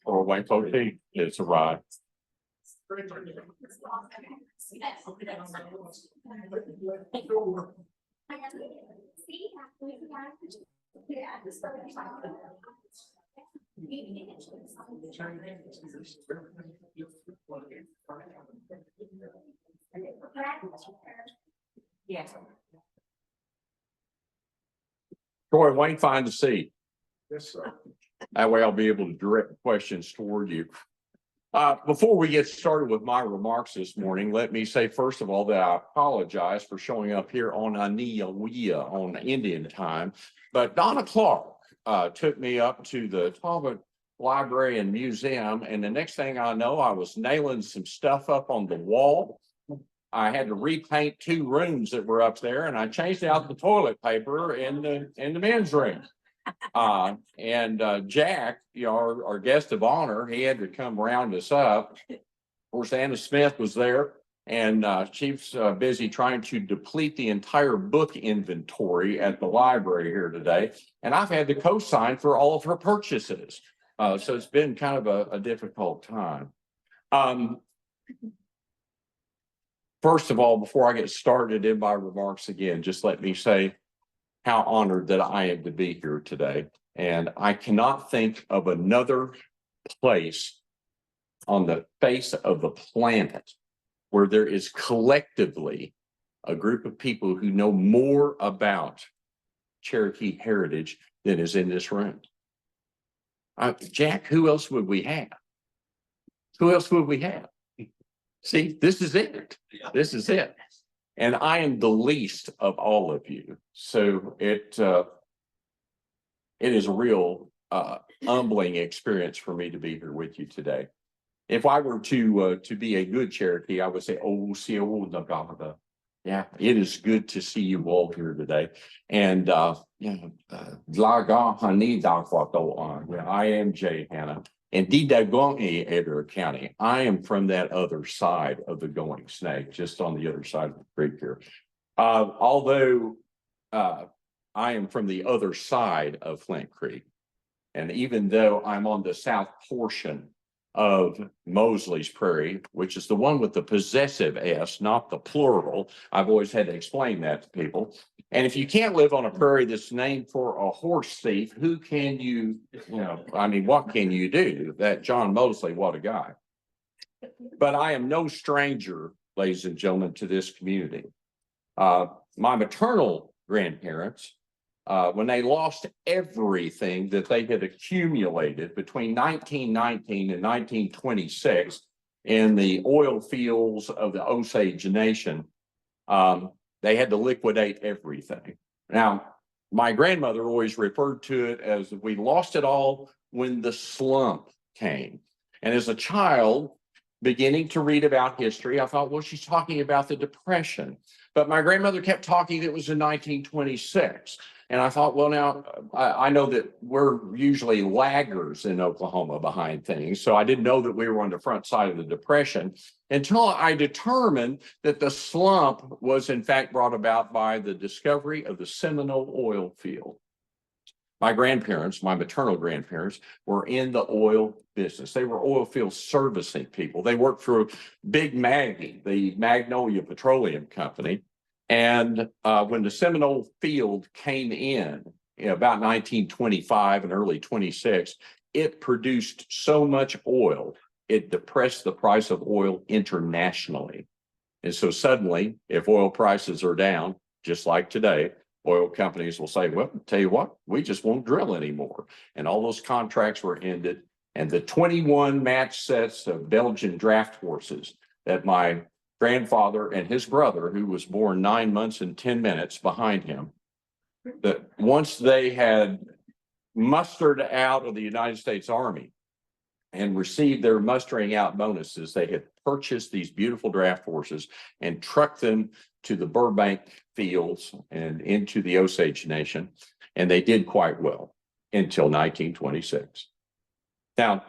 Or Wayne Poteet is arrived. Yes. Troy, Wayne, find a seat. Yes, sir. That way I'll be able to direct questions toward you. Before we get started with my remarks this morning, let me say, first of all, that I apologize for showing up here on Aniawea on Indian time. But Donna Clark took me up to the Talbot Library and Museum. And the next thing I know, I was nailing some stuff up on the wall. I had to repaint 2 rooms that were up there, and I changed out the toilet paper in the men's room. Jack, you know, our guest of honor, he had to come round us up. Of course, Anna Smith was there, and she's busy trying to deplete the entire book inventory at the library here today. And I've had to co-sign for all of her purchases. So it's been kind of a difficult time. First of all, before I get started in my remarks again, just let me say how honored that I am to be here today. And I cannot think of another place on the face of the planet where there is collectively a group of people who know more about Cherokee heritage than is in this room. Jack, who else would we have? Who else would we have? See, this is it. This is it. And I am the least of all of you. So it is a real humbling experience for me to be here with you today. If I were to be a good Cherokee, I would say, oh, yeah, it is good to see you all here today. And I am Jay Hanna. And Edgar County. I am from that other side of the Goingsnake, just on the other side of the creek here. Although I am from the other side of Flint Creek, and even though I'm on the south portion of Mosley's Prairie, which is the one with the possessive S, not the plural, I've always had to explain that to people. And if you can't live on a prairie that's named for a horse thief, who can you I mean, what can you do? That John Mosley, what a guy. But I am no stranger, ladies and gentlemen, to this community. My maternal grandparents, when they lost everything that they had accumulated between 1919 and 1926 in the oil fields of the Osage Nation, they had to liquidate everything. Now, my grandmother always referred to it as we lost it all when the slump came. And as a child, beginning to read about history, I thought, well, she's talking about the Depression. But my grandmother kept talking that it was in 1926. And I thought, well, now I know that we're usually laggers in Oklahoma behind things. So I didn't know that we were on the front side of the Depression until I determined that the slump was in fact brought about by the discovery of the Seminole oil field. My grandparents, my maternal grandparents, were in the oil business. They were oil field servicing people. They worked for Big Maggie, the Magnolia Petroleum Company. And when the Seminole field came in about 1925 and early 26, it produced so much oil, it depressed the price of oil internationally. And so suddenly, if oil prices are down, just like today, oil companies will say, well, tell you what, we just won't drill anymore. And all those contracts were ended. And the 21 match sets of Belgian draft horses that my grandfather and his brother, who was born 9 months and 10 minutes behind him, that once they had mustered out of the United States Army and received their mustering out bonuses, they had purchased these beautiful draft horses and trucked them to the Burbank fields and into the Osage Nation. And they did quite well until 1926. Now,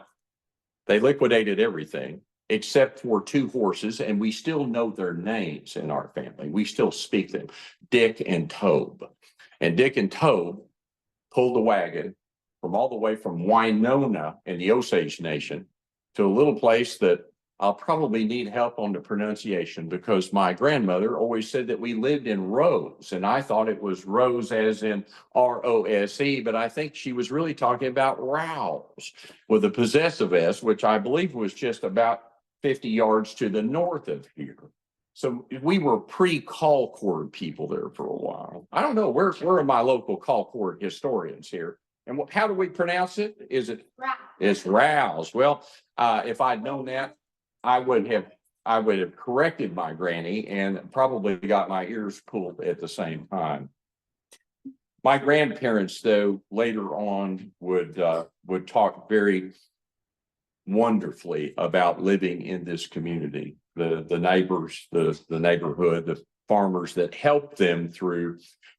they liquidated everything except for 2 horses, and we still know their names in our family. We still speak them, Dick and Tobe. And Dick and Tobe pulled the wagon from all the way from Winona in the Osage Nation to a little place that I'll probably need help on the pronunciation, because my grandmother always said that we lived in Rose, and I thought it was Rose as in R-O-S-E, but I think she was really talking about Rouse with a possessive S, which I believe was just about 50 yards to the north of here. So we were pre-Colcord people there for a while. I don't know, where are my local Colcord historians here? And how do we pronounce it? Is it? Rouse. It's Rouse. Well, if I'd known that, I would have corrected my granny and probably got my ears pulled at the same time. My grandparents, though, later on would talk very wonderfully about living in this community, the neighbors, the neighborhood, the farmers that helped them through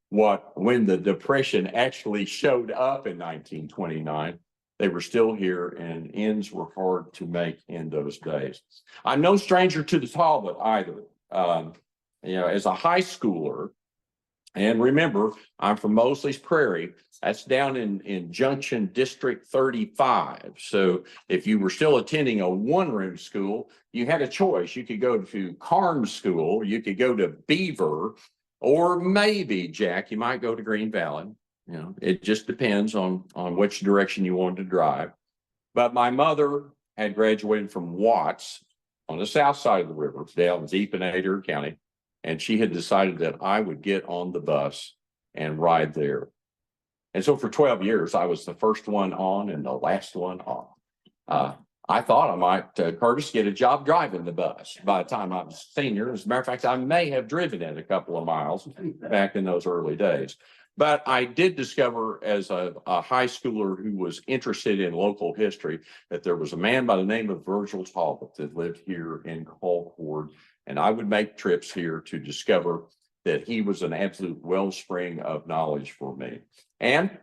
when the Depression actually showed up in 1929. They were still here, and ends were hard to make in those days. I'm no stranger to the Talbot either. As a high schooler, and remember, I'm from Mosley's Prairie. That's down in Junction District 35. So if you were still attending a one-room school, you had a choice. You could go to Carm School, you could go to Beaver, or maybe, Jack, you might go to Green Valley. It just depends on which direction you wanted to drive. But my mother had graduated from Watts on the south side of the river, down deep in Adair County, and she had decided that I would get on the bus and ride there. And so for 12 years, I was the first one on and the last one off. I thought I might, Curtis, get a job driving the bus by the time I was a senior. As a matter of fact, I may have driven it a couple of miles back in those early days. But I did discover as a high schooler who was interested in local history that there was a man by the name of Virgil Talbot that lived here in Colcord, and I would make trips here to discover that he was an absolute wellspring of knowledge for me. And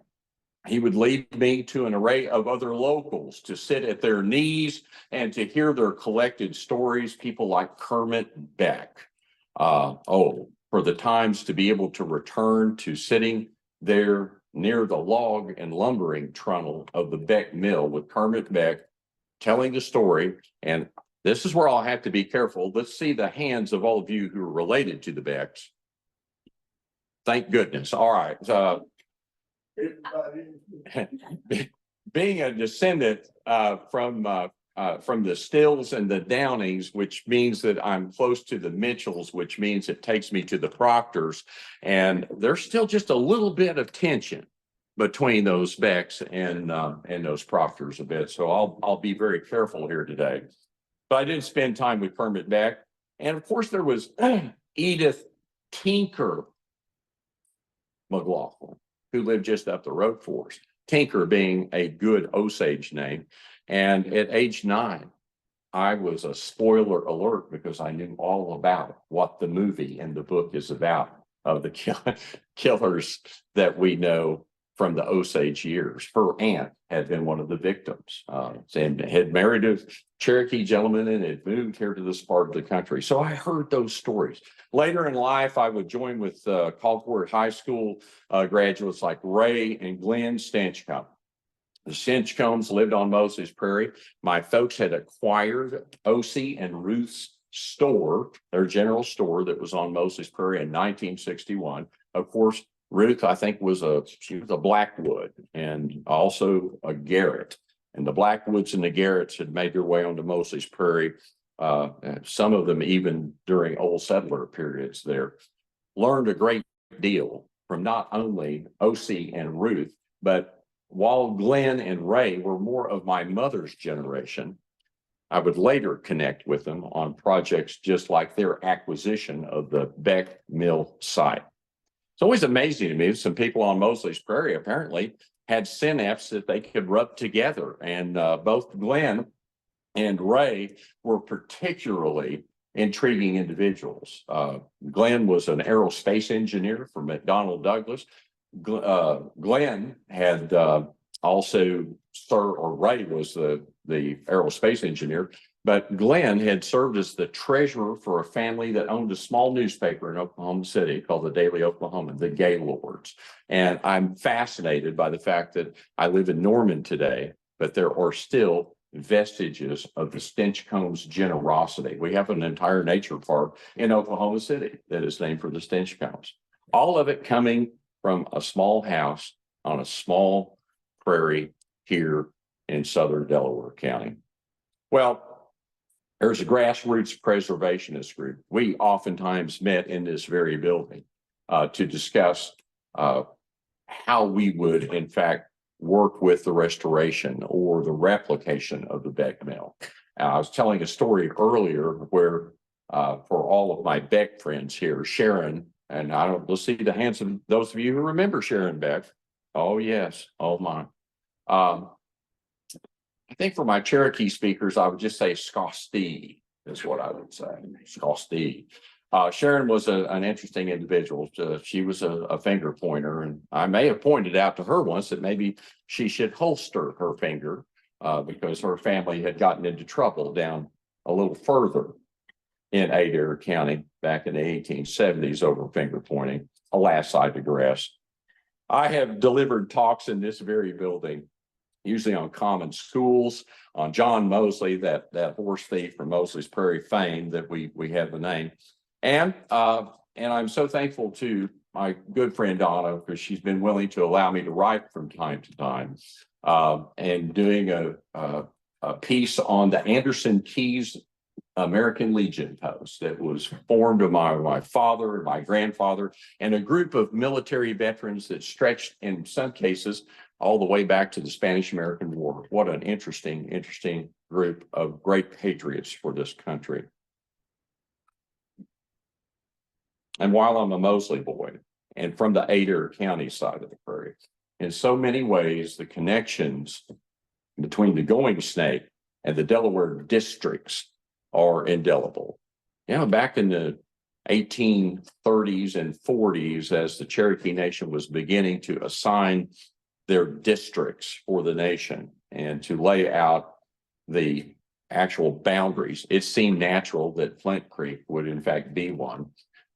he would lead me to an array of other locals to sit at their knees and to hear their collected stories, people like Kermit Beck. For the times to be able to return to sitting there near the log and lumbering trunnel of the Beck Mill with Kermit Beck telling the story. And this is where I'll have to be careful. Let's see the hands of all of you who are related to the Becks. Thank goodness. All right. Being a descendant from the Stills and the Downings, which means that I'm close to the Mitchells, which means it takes me to the Proctors, and there's still just a little bit of tension between those Becks and those Proctors a bit. So I'll be very careful here today. But I did spend time with Kermit Beck, and of course there was Edith Tinker McLaughlin, who lived just up the road for us. Tinker being a good Osage name. And at age 9, I was a spoiler alert because I knew all about what the movie and the book is about of the killers that we know from the Osage years. Her aunt had been one of the victims and had married a Cherokee gentleman and had moved here to this part of the country. So I heard those stories. Later in life, I would join with Colcord High School graduates like Ray and Glenn Stanchcombe. The Stinchcombs lived on Mosley's Prairie. My folks had acquired O.C. and Ruth's store, their general store that was on Mosley's Prairie in 1961. Of course, Ruth, I think, she was a Blackwood and also a Garrett. And the Blackwoods and the Garretts had made their way onto Mosley's Prairie, some of them even during old settler periods there. Learned a great deal from not only O.C. and Ruth, but while Glenn and Ray were more of my mother's generation, I would later connect with them on projects just like their acquisition of the Beck Mill site. It's always amazing to me. Some people on Mosley's Prairie apparently had synapses that they could rub together. And both Glenn and Ray were particularly intriguing individuals. Glenn was an aerospace engineer for McDonnell Douglas. Glenn had also Ray was the aerospace engineer, But Glenn had served as the treasurer for a family that owned a small newspaper in Oklahoma City called the Daily Oklahoman, the Gaylords. And I'm fascinated by the fact that I live in Norman today, but there are still vestiges of the Stinchcombs' generosity. We have an entire nature park in Oklahoma City that is named for the Stinchcombs. All of it coming from a small house on a small prairie here in southern Delaware County. Well, there's a grassroots preservationist group. We oftentimes met in this very building to discuss how we would, in fact, work with the restoration or the replication of the Beck Mill. I was telling a story earlier where for all of my Beck friends here, Sharon, and let's see the hands of those of you who remember Sharon Beck. Oh, yes. Oh, my. I think for my Cherokee speakers, I would just say Scostee is what I would say. Scostee. Sharon was an interesting individual. She was a finger pointer, and I may have pointed out to her once that maybe she should holster her finger because her family had gotten into trouble down a little further in Adair County back in the 1870s over finger pointing. Alas, I digress. I have delivered talks in this very building, usually on common schools, on John Mosley, that horse thief from Mosley's Prairie fame that we have the name. And I'm so thankful to my good friend Donna, because she's been willing to allow me to write from time to time, and doing a piece on the Anderson Keys American Legion post that was formed by my father and my grandfather and a group of military veterans that stretched in some cases all the way back to the Spanish-American War. What an interesting group of great patriots for this country. And while I'm a Mosley boy and from the Adair County side of the prairie, in so many ways, the connections between the Goingsnake and the Delaware districts are indelible. You know, back in the 1830s and 40s, as the Cherokee Nation was beginning to assign their districts for the nation and to lay out the actual boundaries, it seemed natural that Flint Creek would in fact be one.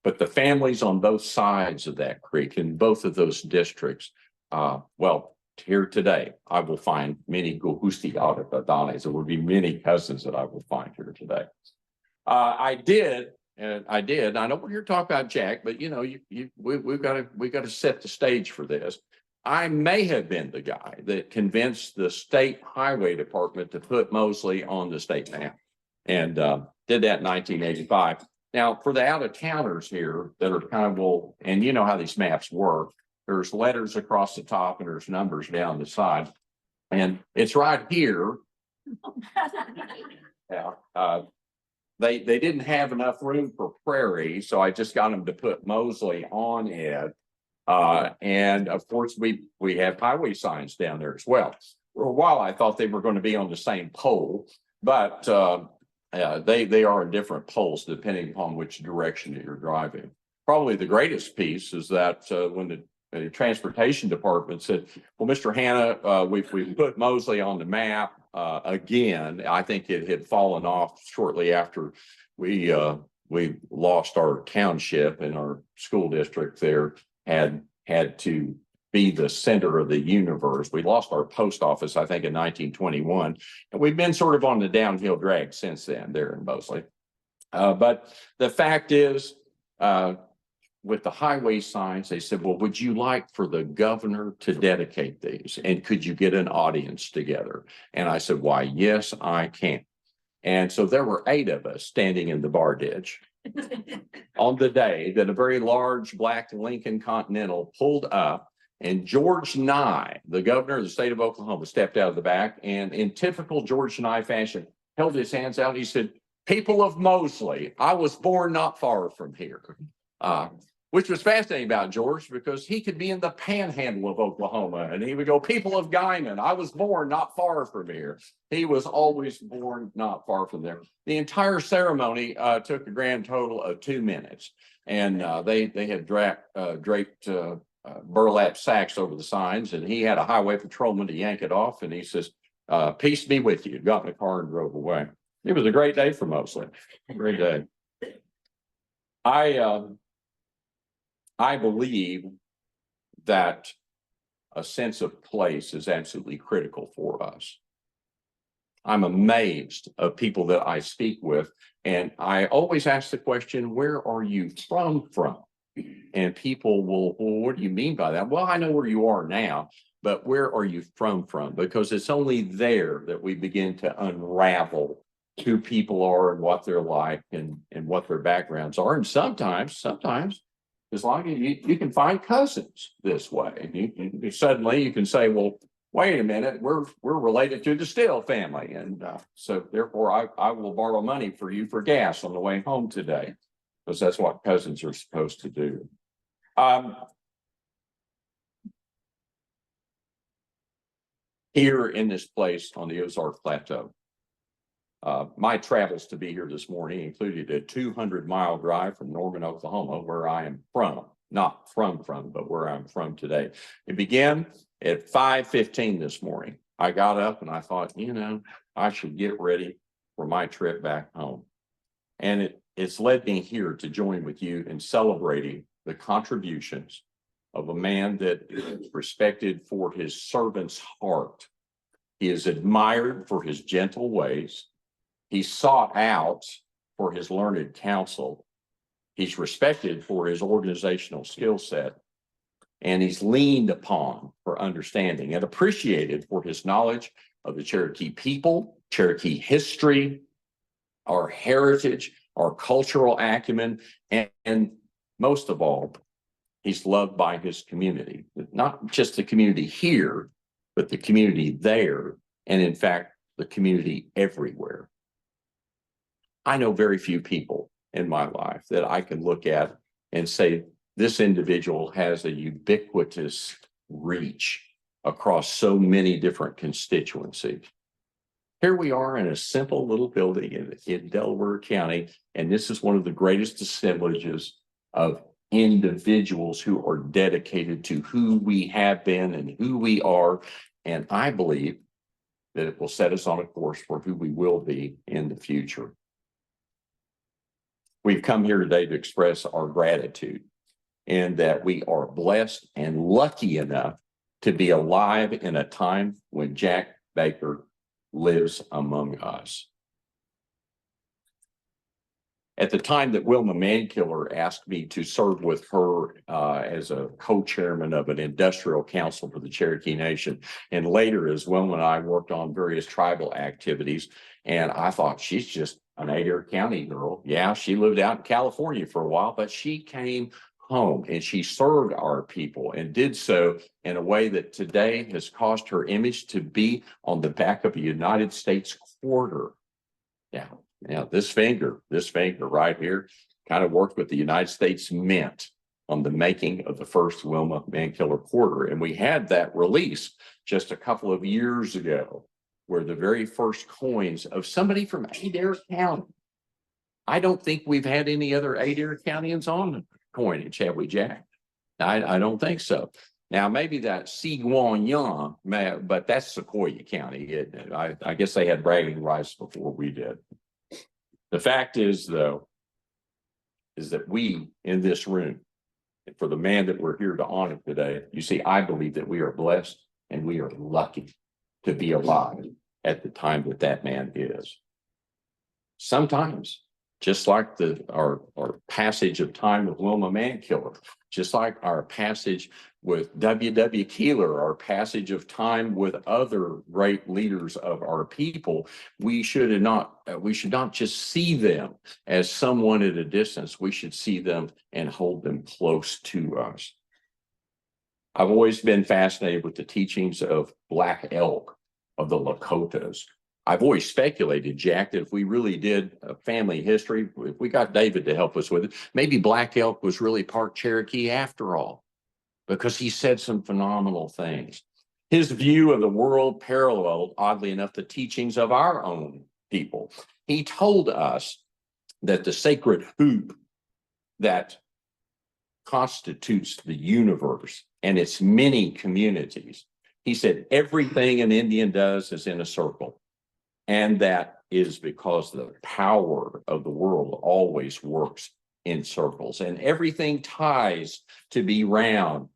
But the families on both sides of that creek in both of those districts, well, here today, I will find many Gohusti Adonis. There will be many cousins that I will find here today. I did. I know we're here to talk about Jack, but you know, we've got to set the stage for this. I may have been the guy that convinced the state highway department to put Mosley on the state map, and did that in 1985. Now, for the out-of-towners here that are kind of, well, and you know how these maps work, there's letters across the top and there's numbers down the side, and it's right here. Yeah, they didn't have enough room for prairie, so I just got them to put Mosley on it. And of course, we have highway signs down there as well. For a while, I thought they were going to be on the same pole, but they are in different poles depending upon which direction that you're driving. Probably the greatest piece is that when the transportation department said, well, Mr. Hanna, we put Mosley on the map again. I think it had fallen off shortly after we lost our township, and our school district there had to be the center of the universe. We lost our post office, I think, in 1921, and we've been sort of on the downhill drag since then there in Mosley. But the fact is, with the highway signs, they said, well, would you like for the governor to dedicate these? And could you get an audience together? And I said, why, yes, I can. And so there were 8 of us standing in the bar ditch on the day that a very large black Lincoln Continental pulled up, and George Nye, the governor of the state of Oklahoma, stepped out of the back and in typical George Nye fashion, held his hands out. He said, people of Mosley, I was born not far from here. Which was fascinating about George, because he could be in the panhandle of Oklahoma and he would go, people of Guymon, I was born not far from here. He was always born not far from there. The entire ceremony took a grand total of 2 minutes, and they had draped burlap sacks over the signs, and he had a highway patrolman to yank it off, and he says, peace be with you. Got in the car and drove away. It was a great day for Mosley. Great day. I believe that a sense of place is absolutely critical for us. I'm amazed of people that I speak with, and I always ask the question, where are you from? And people will, well, what do you mean by that? Well, I know where you are now, but where are you from? Because it's only there that we begin to unravel who people are and what they're like and what their backgrounds are. And sometimes, as long as you can find cousins this way, and you suddenly you can say, well, wait a minute, we're related to the Still family. And so therefore I will borrow money for you for gas on the way home today, because that's what cousins are supposed to do. Here in this place on the Ozark Plateau, my travels to be here this morning included a 200-mile drive from Norman, Oklahoma, where I am from. Not from, but where I'm from today. It began at 5:15 this morning. I got up and I thought, I should get ready for my trip back home. And it's led me here to join with you in celebrating the contributions of a man that is respected for his servant's heart. He is admired for his gentle ways. He's sought out for his learned counsel. He's respected for his organizational skill set. And he's leaned upon for understanding and appreciated for his knowledge of the Cherokee people, Cherokee history, our heritage, our cultural acumen, and most of all, he's loved by his community. Not just the community here, but the community there, and in fact, the community everywhere. I know very few people in my life that I can look at and say, this individual has a ubiquitous reach across so many different constituencies. Here we are in a simple little building in Delaware County, and this is one of the greatest assemblages of individuals who are dedicated to who we have been and who we are. And I believe that it will set us on a course for who we will be in the future. We've come here today to express our gratitude and that we are blessed and lucky enough to be alive in a time when Jack Baker lives among us. At the time that Wilma Mankiller asked me to serve with her as a co-chairman of an industrial council for the Cherokee Nation, and later as Wilma and I worked on various tribal activities, and I thought, she's just an Adair County girl. Yeah, she lived out in California for a while, but she came home and she served our people and did so in a way that today has caused her image to be on the back of a United States quarter. Now this finger right here kind of worked with the United States Mint on the making of the first Wilma Mankiller quarter. And we had that release just a couple of years ago, where the very first coins of somebody from Adair County. I don't think we've had any other Adair Countyans on the coinage, have we, Jack? I don't think so. Now, maybe that Seguin, but that's Sequoia County. I guess they had bragging rights before we did. The fact is, though, is that we in this room, for the man that we're here to honor today, you see, I believe that we are blessed and we are lucky to be alive at the time that that man is. Sometimes, just like our passage of time with Wilma Mankiller, just like our passage with W.W. Keeler, our passage of time with other great leaders of our people, we should not just see them as someone at a distance. We should see them and hold them close to us. I've always been fascinated with the teachings of Black Elk of the Lakotas. I've always speculated, Jack, that if we really did a family history, if we got David to help us with it, maybe Black Elk was really part Cherokee after all, because he said some phenomenal things. His view of the world paralleled, oddly enough, the teachings of our own people. He told us that the sacred hoop that constitutes the universe and its many communities, he said everything an Indian does is in a circle, and that is because the power of the world always works in circles, and everything ties to be round,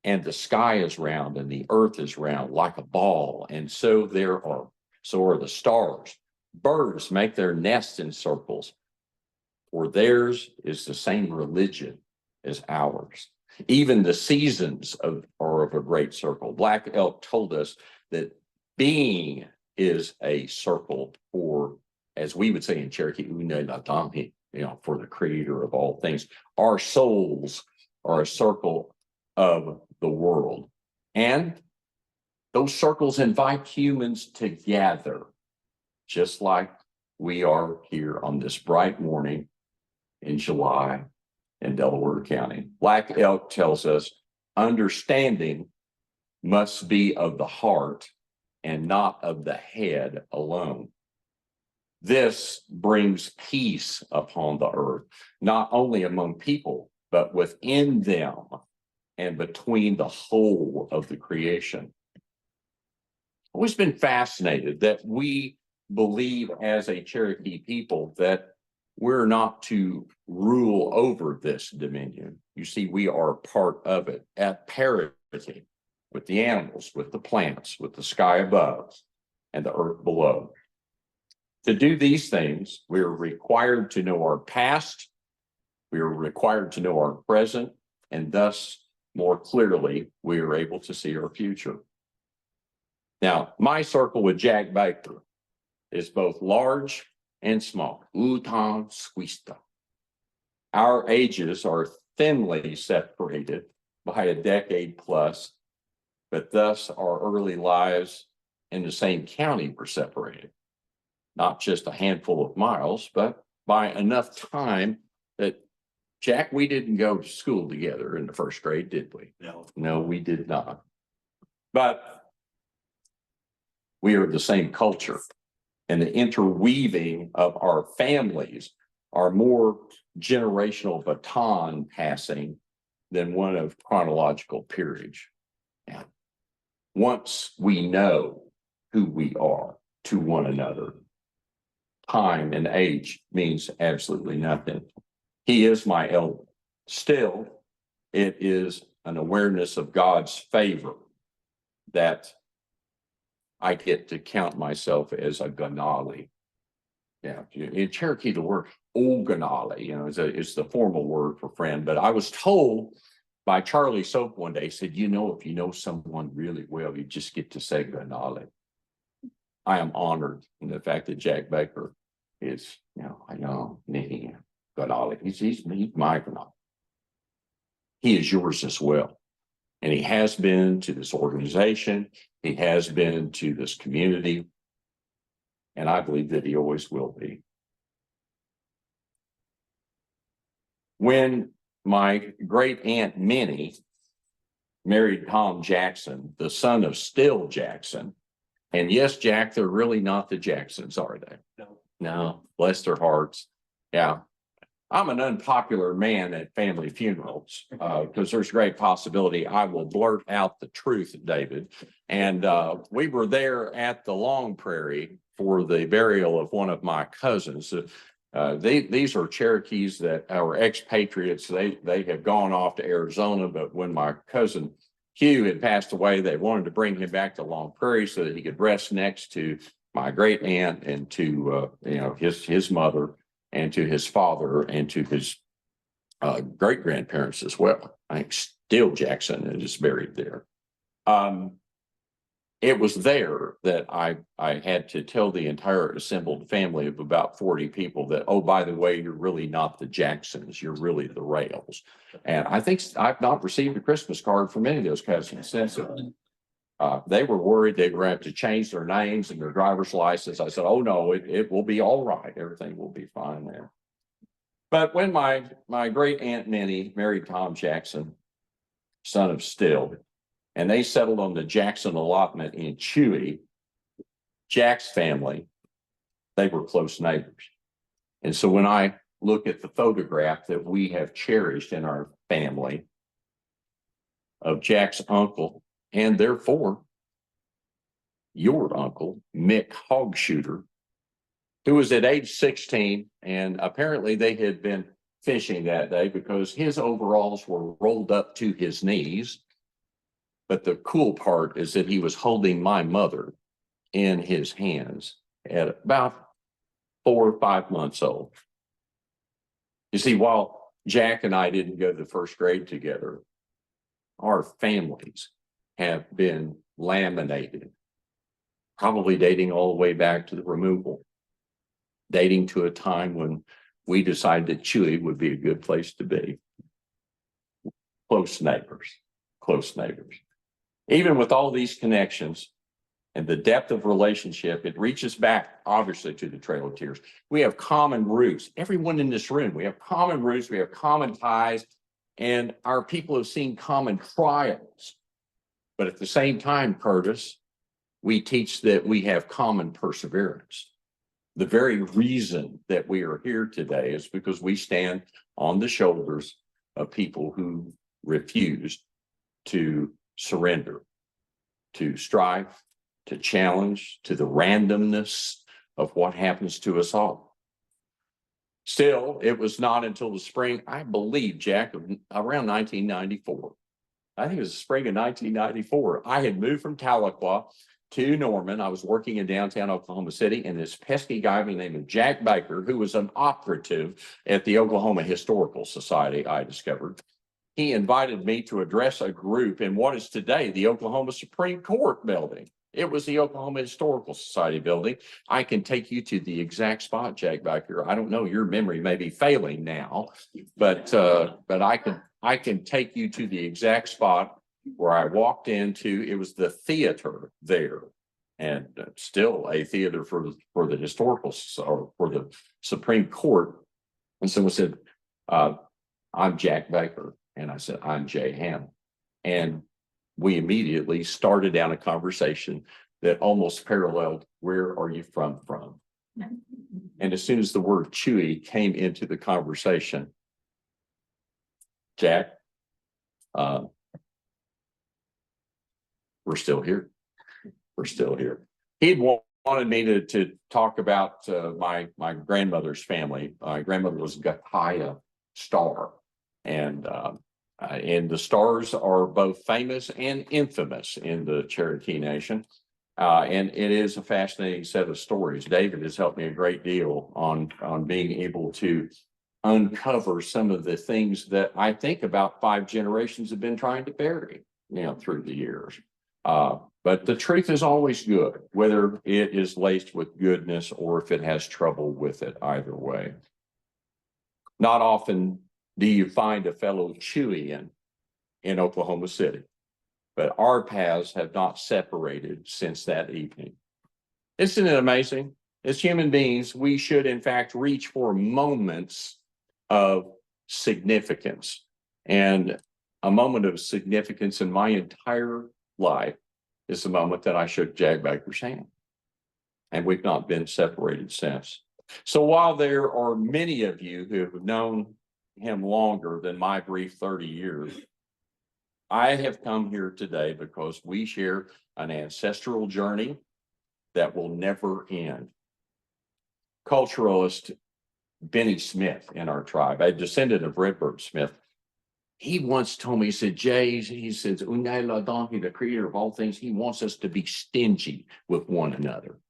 and the sky is round and the earth is round like a ball. And so are the stars. Birds make their nests in circles, for theirs is the same religion as ours. Even the seasons are of a great circle. Black Elk told us that being is a circle for, as we would say in Cherokee, for the creator of all things. Our souls are a circle of the world. And those circles invite humans to gather, just like we are here on this bright morning in July in Delaware County. Black Elk tells us understanding must be of the heart and not of the head alone. This brings peace upon the earth, not only among people, but within them and between the whole of the creation. I've always been fascinated that we believe as a Cherokee people that we're not to rule over this dominion. You see, we are part of it at parity with the animals, with the plants, with the sky above and the earth below. To do these things, we're required to know our past, we are required to know our present, and thus, more clearly, we are able to see our future. Now, my circle with Jack Baker is both large and small. Utan Squista. Our ages are thinly separated by a decade plus, but thus our early lives in the same county were separated. Not just a handful of miles, but by enough time that, Jack, we didn't go to school together in the first grade, did we? No, we did not. But we are the same culture, and the interweaving of our families are more generational baton passing than one of chronological peerage. And once we know who we are to one another, time and age means absolutely nothing. He is my elder. Still, it is an awareness of God's favor that I get to count myself as a Ganali. Yeah, in Cherokee, the word Oganali, is the formal word for friend. But I was told by Charlie Soap one day, he said, if you know someone really well, you just get to say Ganali. I am honored in the fact that Jack Baker is, I know, Ganali. He's my Ganali. He is yours as well. And he has been to this organization. He has been to this community. And I believe that he always will be. When my great aunt Minnie married Tom Jackson, the son of Still Jackson, and yes, Jack, they're really not the Jacksons, are they? No, bless their hearts. Yeah. I'm an unpopular man at family funerals because there's a great possibility I will blurt out the truth, David. And we were there at the Long Prairie for the burial of one of my cousins. These are Cherokees that are expatriates. They have gone off to Arizona, but when my cousin Hugh had passed away, they wanted to bring him back to Long Prairie so that he could rest next to my great aunt and to his mother, and to his father, and to his great grandparents as well. I think Still Jackson is buried there. It was there that I had to tell the entire assembled family of about 40 people that, oh, by the way, you're really not the Jacksons, you're really the Rails. And I think I've not received a Christmas card from any of those cousins since. They were worried they were going to have to change their names and their driver's license. I said, oh, no, it will be all right. Everything will be fine there. But when my great aunt Minnie married Tom Jackson, son of Still, and they settled on the Jackson allotment in Chewy, Jack's family, they were close neighbors. And so when I look at the photograph that we have cherished in our family of Jack's uncle, and therefore your uncle, Mick Hogshooter, who was at age 16, and apparently they had been fishing that day because his overalls were rolled up to his knees. But the cool part is that he was holding my mother in his hands at about 4 or 5 months old. You see, while Jack and I didn't go to the first grade together, our families have been laminated, probably dating all the way back to the removal, dating to a time when we decided that Chewy would be a good place to be. Close neighbors, close neighbors. Even with all these connections and the depth of relationship, it reaches back, obviously, to the Trail of Tears. We have common roots. Everyone in this room, we have common roots, we have common ties, and our people have seen common trials. But at the same time, Curtis, we teach that we have common perseverance. The very reason that we are here today is because we stand on the shoulders of people who refused to surrender, to strive, to challenge, to the randomness of what happens to us all. Still, it was not until the spring, I believe, Jack, around 1994. I think it was the spring of 1994. I had moved from Tahlequah to Norman. I was working in downtown Oklahoma City, and this pesky guy by the name of Jack Baker, who was an operative at the Oklahoma Historical Society, I discovered, he invited me to address a group in what is today the Oklahoma Supreme Court building. It was the Oklahoma Historical Society building. I can take you to the exact spot, Jack Baker. I don't know, your memory may be failing now, but I can take you to the exact spot where I walked into. It was the theater there, and still a theater for the historical or for the Supreme Court. And someone said, "I'm Jack Baker," and I said, "I'm Jay Hannah," and we immediately started down a conversation that almost paralleled, "Where are you from?" And as soon as the word Chewy came into the conversation, Jack, we're still here. We're still here. He'd wanted me to talk about my grandmother's family. My grandmother was Gataya Star, and the Stars are both famous and infamous in the Cherokee Nation. And it is a fascinating set of stories. David has helped me a great deal on being able to uncover some of the things that I think about 5 generations have been trying to bury, through the years. But the truth is always good, whether it is laced with goodness or if it has trouble with it, either way. Not often do you find a fellow Chewian in Oklahoma City, but our paths have not separated since that evening. Isn't it amazing? As human beings, we should in fact reach for moments of significance. And a moment of significance in my entire life is the moment that I shook Jack Baker's hand. And we've not been separated since. So while there are many of you who have known him longer than my brief 30 years, I have come here today because we share an ancestral journey that will never end. Culturalist Benny Smith in our tribe, a descendant of Redbird Smith, he once told me, he said, "Jay," he says, the creator of all things, he wants us to be stingy with one another.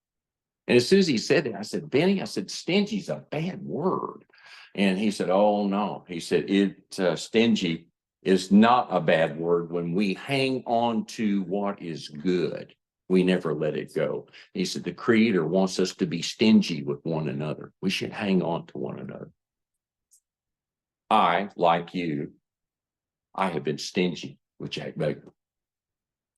And as soon as he said that, I said, "Benny," I said, "stingy is a bad word." And he said, "Oh, no." He said, stingy is not a bad word when we hang on to what is good. We never let it go. He said, the Creator wants us to be stingy with one another. We should hang on to one another. I, like you, I have been stingy with Jack Baker.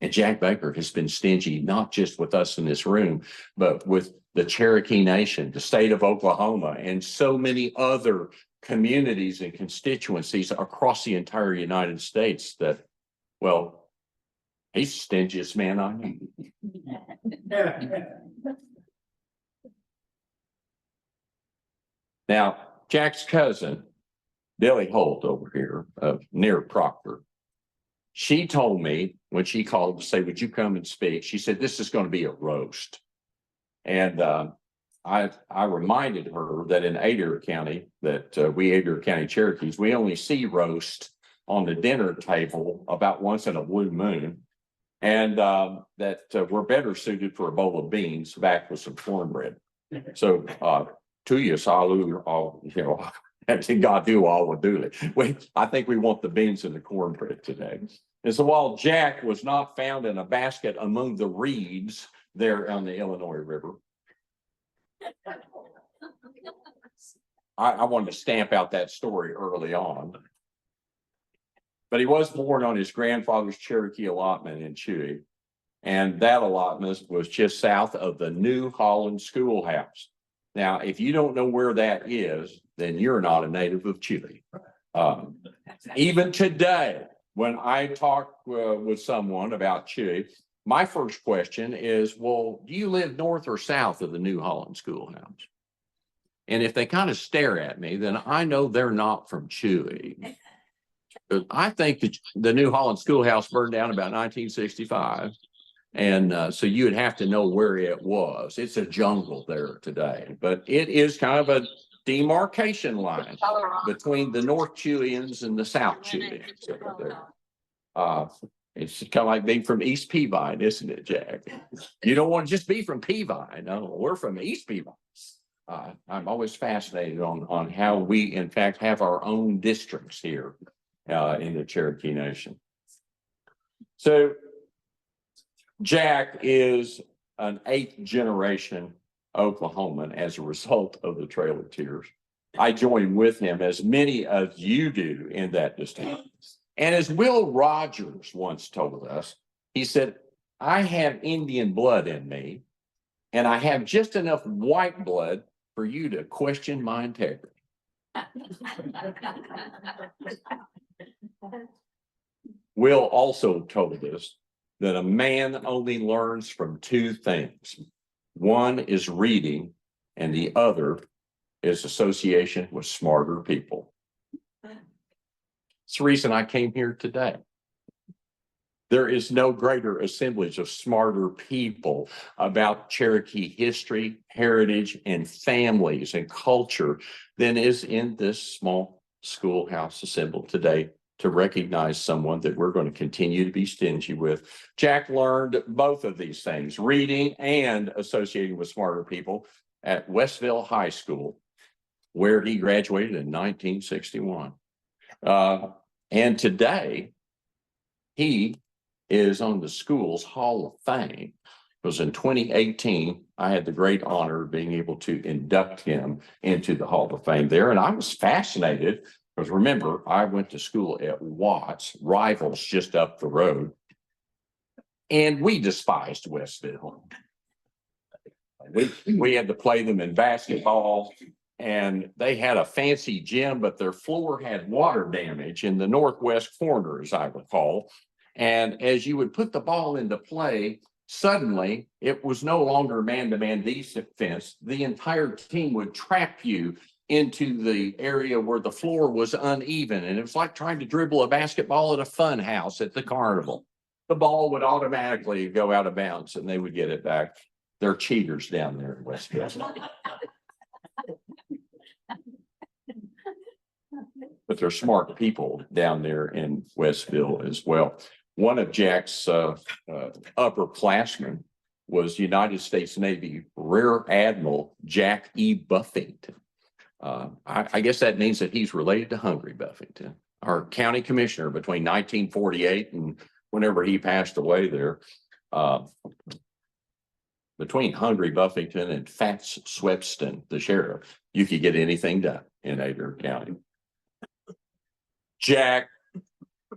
And Jack Baker has been stingy, not just with us in this room, but with the Cherokee Nation, the state of Oklahoma, and so many other communities and constituencies across the entire United States that, well, he's the stingiest man I know. Now, Jack's cousin, Billy Holt over here, near Proctor, she told me when she called to say, "Would you come and speak?" She said, "This is going to be a roast." And I reminded her that in Adair County, that we Adair County Cherokees, we only see roast on the dinner table about once in a blue moon. And that we're better suited for a bowl of beans backed with some cornbread. So to you, salu, all, you know, God do all will do it. I think we want the beans and the cornbread today. And so while Jack was not found in a basket among the reeds there on the Illinois River, I wanted to stamp out that story early on. But he was born on his grandfather's Cherokee allotment in Chewy. And that allotment was just south of the New Holland Schoolhouse. Now, if you don't know where that is, then you're not a native of Chewy. Even today, when I talk with someone about Chewy, my first question is, well, do you live north or south of the New Holland Schoolhouse? And if they kind of stare at me, then I know they're not from Chewy. I think that the New Holland Schoolhouse burned down about 1965. And so you would have to know where it was. It's a jungle there today, but it is kind of a demarcation line between the North Chewians and the South Chewians. It's kind of like being from East Peavine, isn't it, Jack? You don't want to just be from Peavine. No, we're from East Peavine. I'm always fascinated on how we, in fact, have our own districts here in the Cherokee Nation. So Jack is an 8th generation Oklahoman as a result of the Trail of Tears. I join with him, as many of you do, in that distinction. And as Will Rogers once told us, he said, I have Indian blood in me, and I have just enough white blood for you to question my integrity. Will also told us that a man only learns from 2 things. One is reading, and the other is association with smarter people. It's the reason I came here today. There is no greater assemblage of smarter people about Cherokee history, heritage, and families and culture than is in this small schoolhouse assembled today to recognize someone that we're going to continue to be stingy with. Jack learned both of these things, reading and associating with smarter people, at Westville High School, where he graduated in 1961. And today, he is on the school's Hall of Fame, because in 2018, I had the great honor of being able to induct him into the Hall of Fame there. And I was fascinated, because remember, I went to school at Watts, rivals just up the road, and we despised Westville. We had to play them in basketball, and they had a fancy gym, but their floor had water damage in the northwest corner, as I recall. And as you would put the ball into play, suddenly it was no longer man-to-man defense. The entire team would trap you into the area where the floor was uneven. And it was like trying to dribble a basketball at a fun house at the carnival. The ball would automatically go out of bounds and they would get it back. They're cheaters down there in Westville. But they're smart people down there in Westville as well. One of Jack's upperclassmen was United States Navy Rear Admiral Jack E. Buffington. I guess that means that he's related to Hungry Buffington, our county commissioner between 1948 and whenever he passed away there. Between Hungry Buffington and Fats Swepston, the sheriff, you could get anything done in Adair County. Jack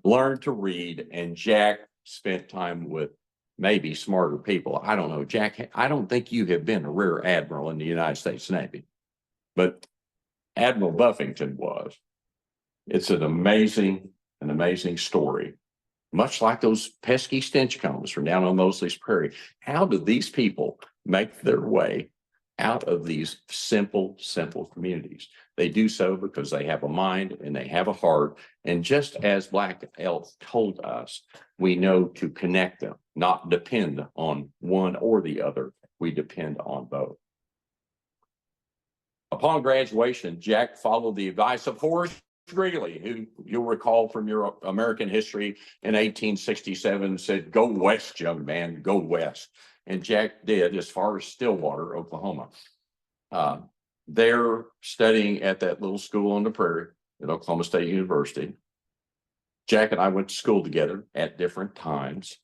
learned to read, and Jack spent time with maybe smarter people. I don't know, Jack, I don't think you have been a rear admiral in the United States Navy, but Admiral Buffington was. It's an amazing story. Much like those pesky stench combs from down on Mosley's Prairie. How do these people make their way out of these simple communities? They do so because they have a mind and they have a heart. And just as Black Elk told us, we know to connect them, not depend on one or the other. We depend on both. Upon graduation, Jack followed the advice of Horace Greeley, who you'll recall from your American history in 1867 said, "Go west, young man, go west." And Jack did, as far as Stillwater, Oklahoma. They're studying at that little school on the prairie at Oklahoma State University. Jack and I went to school together at different times.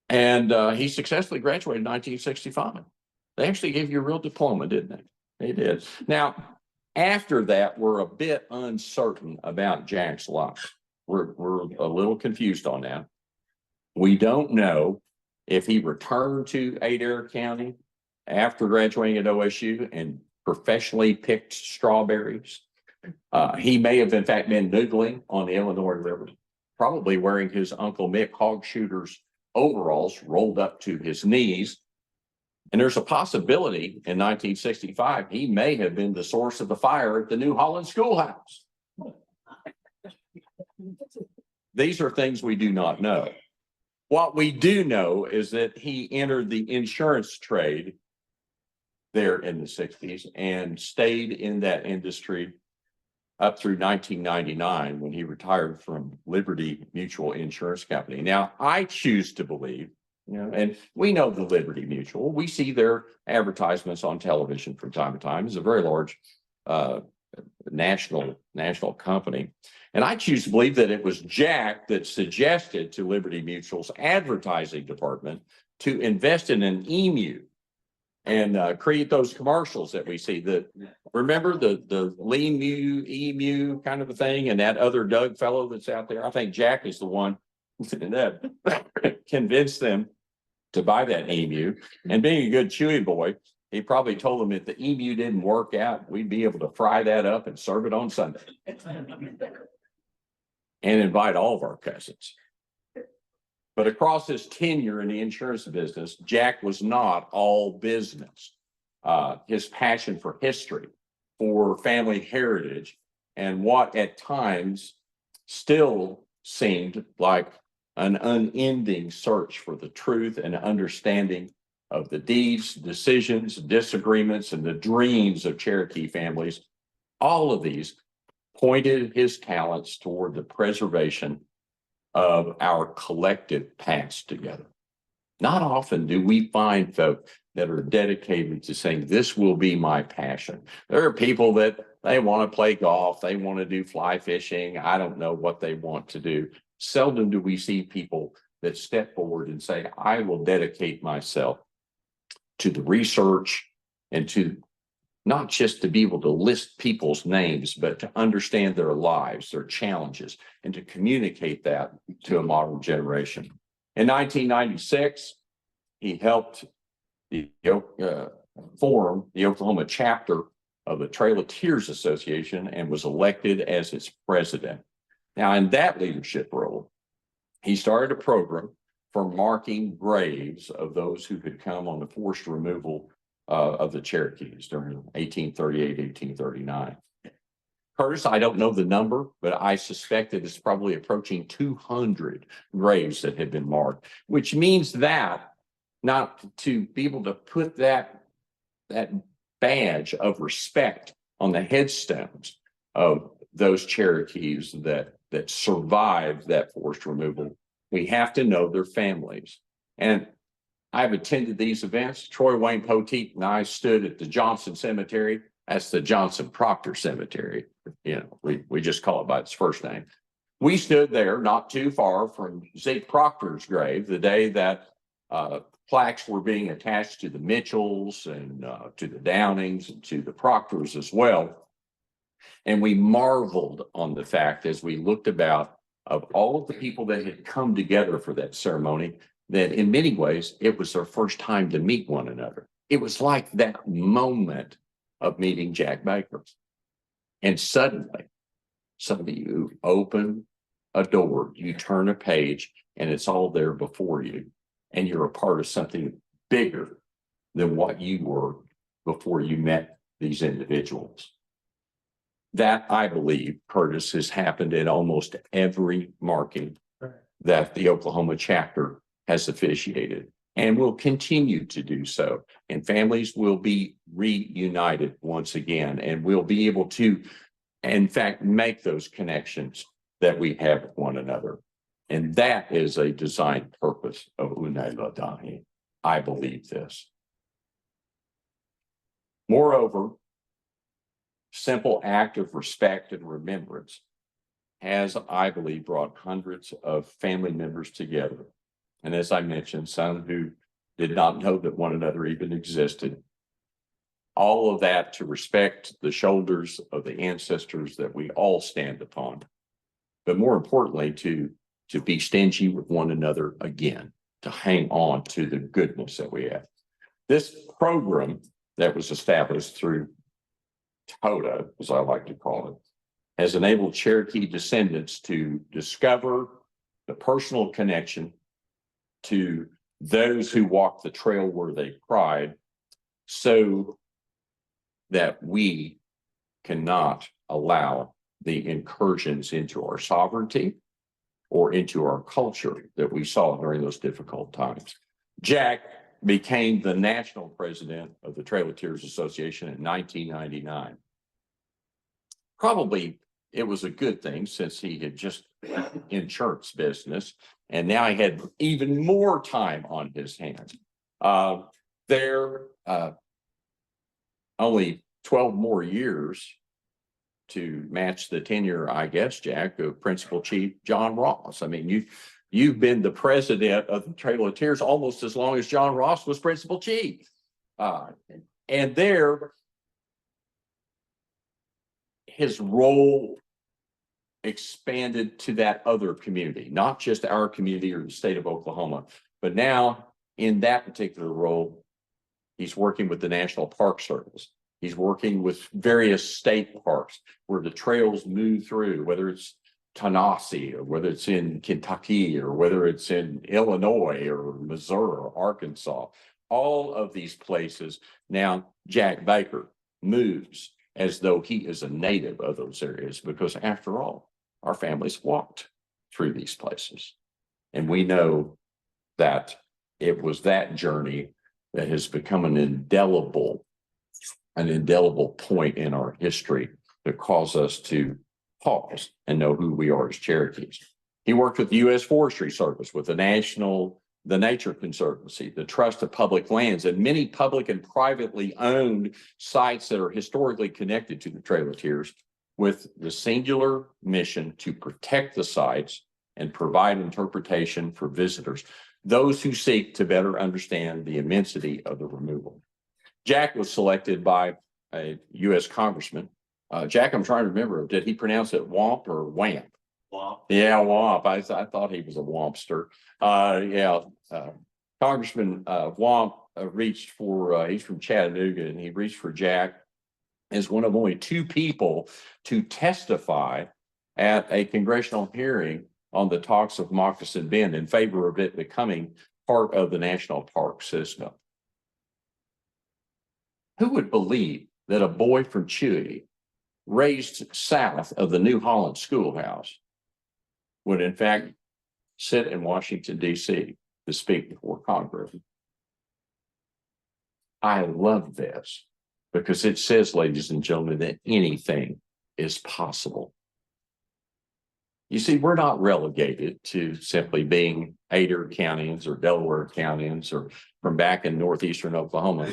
And he successfully graduated in 1965. They actually gave you a real diploma, didn't they? They did. Now, after that, we're a bit uncertain about Jack's life. We're a little confused on that. We don't know if he returned to Adair County after graduating at OSU and professionally picked strawberries. He may have, in fact, been noodling on the Illinois River, probably wearing his Uncle Mick hog shooter's overalls rolled up to his knees. And there's a possibility in 1965, he may have been the source of the fire at the New Holland Schoolhouse. These are things we do not know. What we do know is that he entered the insurance trade there in the 60s and stayed in that industry up through 1999 when he retired from Liberty Mutual Insurance Company. Now, I choose to believe, and we know the Liberty Mutual. We see their advertisements on television from time to time. It's a very large national company. And I choose to believe that it was Jack that suggested to Liberty Mutual's advertising department to invest in an emu and create those commercials that we see. Remember the emu kind of a thing, and that other Doug fellow that's out there? I think Jack is the one that convinced them to buy that emu. And being a good Chewy boy, he probably told them if the emu didn't work out, we'd be able to fry that up and serve it on Sunday and invite all of our cousins. But across his tenure in the insurance business, Jack was not all business. His passion for history, for family heritage, and what at times still seemed like an unending search for the truth and understanding of the deeds, decisions, disagreements, and the dreams of Cherokee families. All of these pointed his talents toward the preservation of our collective past together. Not often do we find folk that are dedicated to saying, this will be my passion. There are people that they want to play golf, they want to do fly fishing, I don't know what they want to do. Seldom do we see people that step forward and say, I will dedicate myself to the research and to not just to be able to list people's names, but to understand their lives, their challenges, and to communicate that to a modern generation. In 1996, he helped form the Oklahoma chapter of the Trail of Tears Association and was elected as its president. Now, in that leadership role, he started a program for marking graves of those who had come on the forced removal of the Cherokees during 1838, 1839. Curtis, I don't know the number, but I suspect that it's probably approaching 200 graves that have been marked, which means that not to be able to put that badge of respect on the headstones of those Cherokees that survived that forced removal, we have to know their families. And I've attended these events. Troy Wayne Poteet and I stood at the Johnson Cemetery. That's the Johnson Proctor Cemetery. We just call it by its first name. We stood there not too far from Zeke Proctor's grave the day that plaques were being attached to the Mitchells and to the Downings and to the Proctors as well. And we marveled on the fact as we looked about of all of the people that had come together for that ceremony, that in many ways, it was their first time to meet one another. It was like that moment of meeting Jack Baker. And suddenly you open a door, you turn a page, and it's all there before you. And you're a part of something bigger than what you were before you met these individuals. That, I believe, Curtis, has happened at almost every marking that the Oklahoma chapter has officiated. and will continue to do so. And families will be reunited once again, and we'll be able to, in fact, make those connections that we have with one another. And that is a design purpose of Unai Ladani. I believe this. Moreover, simple act of respect and remembrance has, I believe, brought hundreds of family members together. And as I mentioned, some who did not know that one another even existed. All of that to respect the shoulders of the ancestors that we all stand upon. But more importantly, to be stingy with one another again, to hang on to the goodness that we have. This program that was established through TOTA, as I like to call it, has enabled Cherokee descendants to discover the personal connection to those who walked the trail where they cried, so that we cannot allow the incursions into our sovereignty or into our culture that we saw during those difficult times. Jack became the national president of the Trail of Tears Association in 1999. Probably it was a good thing, since he had just insurance business, and now he had even more time on his hands. Only 12 more years to match the tenure, I guess, Jack, of Principal Chief John Ross. I mean, you've been the president of the Trail of Tears almost as long as John Ross was Principal Chief. And there, his role expanded to that other community, not just our community or the state of Oklahoma, but now in that particular role, he's working with the National Park Service. He's working with various state parks where the trails move through, whether it's Tennessee or whether it's in Kentucky or whether it's in Illinois or Missouri or Arkansas. All of these places, now Jack Baker moves as though he is a native of those areas, because after all, our families walked through these places. And we know that it was that journey that has become an indelible point in our history that caused us to pause and know who we are as Cherokees. He worked with the U.S. Forestry Service, with the Nature Conservancy, the Trust of Public Lands, and many public and privately owned sites that are historically connected to the Trail of Tears, with the singular mission to protect the sites and provide interpretation for visitors, those who seek to better understand the immensity of the removal. Jack was selected by a U.S. congressman. Jack, I'm trying to remember, did he pronounce it Womp or Wamp? Womp. Yeah, Womp. I thought he was a Wompster. Congressman Womp reached for, he's from Chattanooga, and he reached for Jack as one of only two people to testify at a congressional hearing on the talks of Moccasin Bend in favor of it becoming part of the national park system. Who would believe that a boy from Chewy, raised south of the New Holland Schoolhouse, would in fact sit in Washington, D.C. to speak before Congress? I love this because it says, ladies and gentlemen, that anything is possible. You see, we're not relegated to simply being Adair Countyans or Delaware Countyans or from back in northeastern Oklahoma.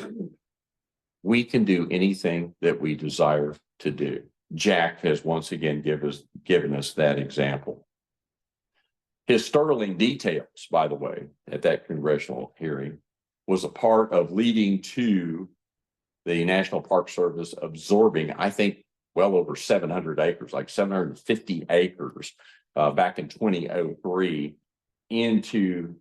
We can do anything that we desire to do. Jack has once again given us that example. His sterling details, by the way, at that congressional hearing was a part of leading to the National Park Service absorbing, I think, well over 700 acres, like 750 acres back in 2003 into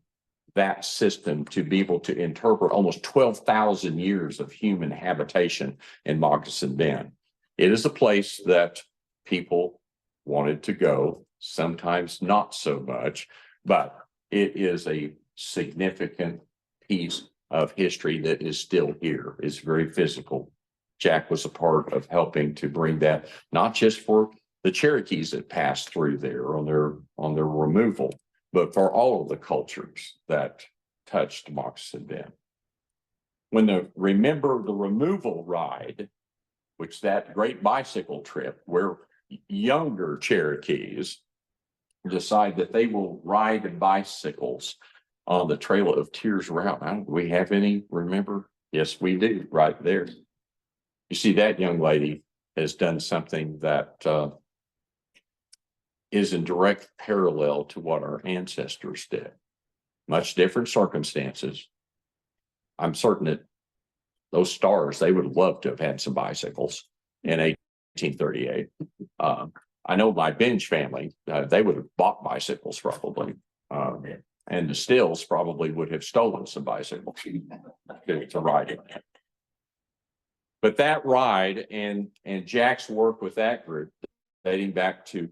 that system to be able to interpret almost 12,000 years of human habitation in Moccasin Bend. It is a place that people wanted to go, sometimes not so much, but it is a significant piece of history that is still here. It's very physical. Jack was a part of helping to bring that, not just for the Cherokees that passed through there on their removal, but for all of the cultures that touched moccasin then. When the Remember the Removal ride, which that great bicycle trip where younger Cherokees decide that they will ride bicycles on the Trail of Tears route. Do we have any, remember? Yes, we do, right there. You see, that young lady has done something that is in direct parallel to what our ancestors did. Much different circumstances. I'm certain that those stars, they would love to have had some bicycles in 1838. I know my Bench family, they would have bought bicycles probably. And the Stills probably would have stolen some bicycles to ride in. But that ride and Jack's work with that group, dating back to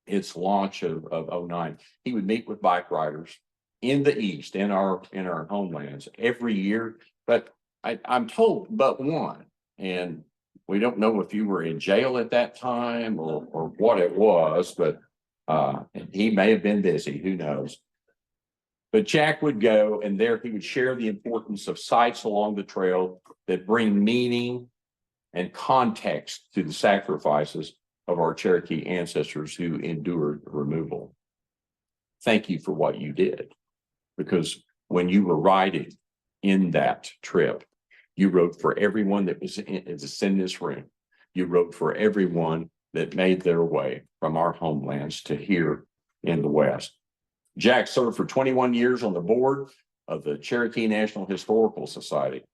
its launch of 09, he would meet with bike riders in the East, in our homelands every year. But I'm told but one, and we don't know if you were in jail at that time or what it was, but he may have been busy, who knows. But Jack would go, and there he would share the importance of sites along the trail that bring meaning and context to the sacrifices of our Cherokee ancestors who endured removal. Thank you for what you did, because when you were riding in that trip, you wrote for everyone that was in this room. You wrote for everyone that made their way from our homelands to here in the West. Jack served for 21 years on the board of the Cherokee National Historical Society.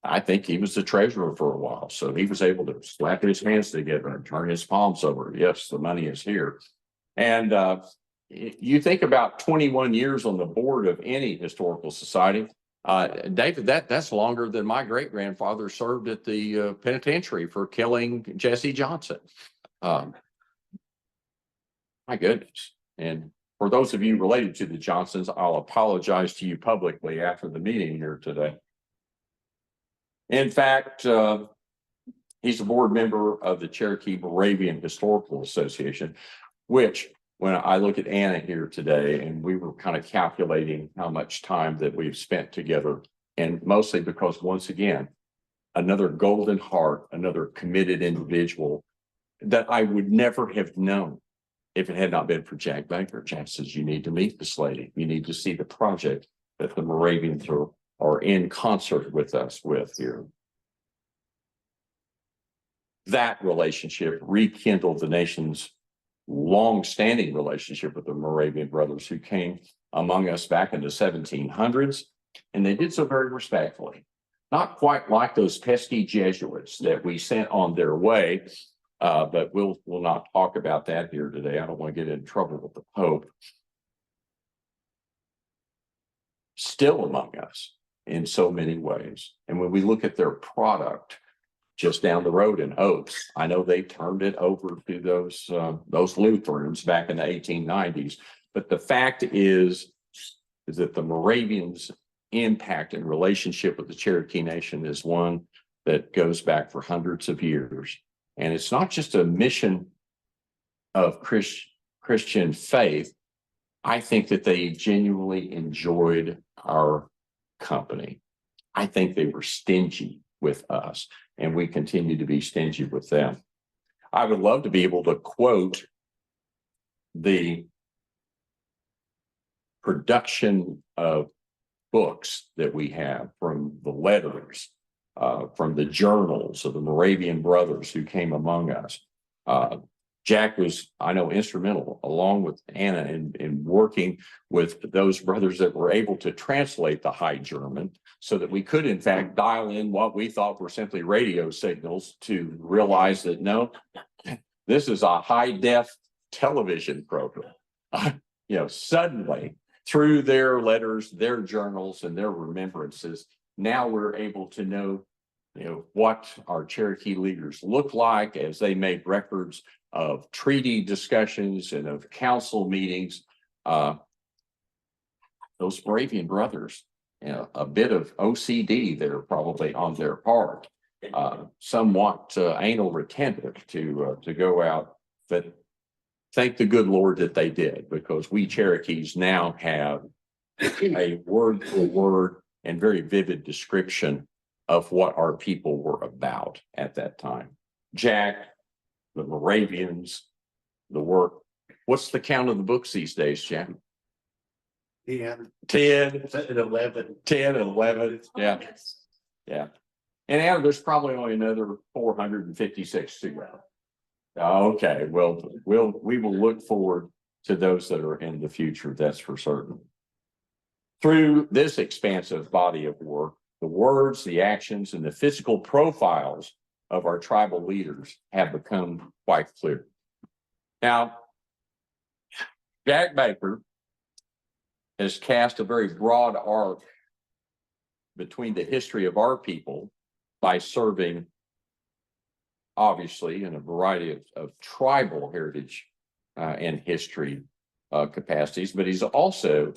I think he was the treasurer for a while, so he was able to slap his hands together and turn his palms over. Yes, the money is here. And you think about 21 years on the board of any historical society, David, that's longer than my great-grandfather served at the penitentiary for killing Jesse Johnson. My goodness. And for those of you related to the Johnsons, I'll apologize to you publicly after the meeting here today. In fact, he's a board member of the Cherokee Moravian Historical Association, which, when I look at Anna here today, and we were kind of calculating how much time that we've spent together, and mostly because, once again, another golden heart, another committed individual that I would never have known if it had not been for Jack Baker. Jack says, you need to meet this lady. You need to see the project that the Moravians are in concert with us with here. That relationship rekindled the nation's long-standing relationship with the Moravian brothers who came among us back in the 1700s, and they did so very respectfully. Not quite like those pesky Jesuits that we sent on their way, but we'll not talk about that here today. I don't want to get in trouble with the Pope. Still among us in so many ways. And when we look at their product just down the road in Oaks, I know they turned it over to those Lutherans back in the 1890s. But the fact is that the Moravians' impact and relationship with the Cherokee Nation is one that goes back for hundreds of years. And it's not just a mission of Christian faith. I think that they genuinely enjoyed our company. I think they were stingy with us, and we continue to be stingy with them. I would love to be able to quote the production of books that we have from the letters, from the journals of the Moravian brothers who came among us. Jack was, I know, instrumental, along with Anna, in working with those brothers that were able to translate the High German so that we could, in fact, dial in what we thought were simply radio signals to realize that, no, this is a high-def television program. Suddenly, through their letters, their journals, and their remembrances, now we're able to know, what our Cherokee leaders looked like as they made records of treaty discussions and of council meetings. Those Moravian brothers, a bit of OCD there probably on their part, somewhat anal retentive to go out, but thank the good Lord that they did, because we Cherokees now have a word for word and very vivid description of what our people were about at that time. Jack, the Moravians, the work. What's the count of the books these days, Jack? 10. 10 and 11. 10 and 11. Yeah. Yeah. And now there's probably only another 456 to go. Okay, well, we will look forward to those that are in the future, that's for certain. Through this expansive body of work, the words, the actions, and the physical profiles of our tribal leaders have become quite clear. Now, Jack Baker has cast a very broad arc between the history of our people by serving, obviously, in a variety of tribal heritage and history capacities, but he's also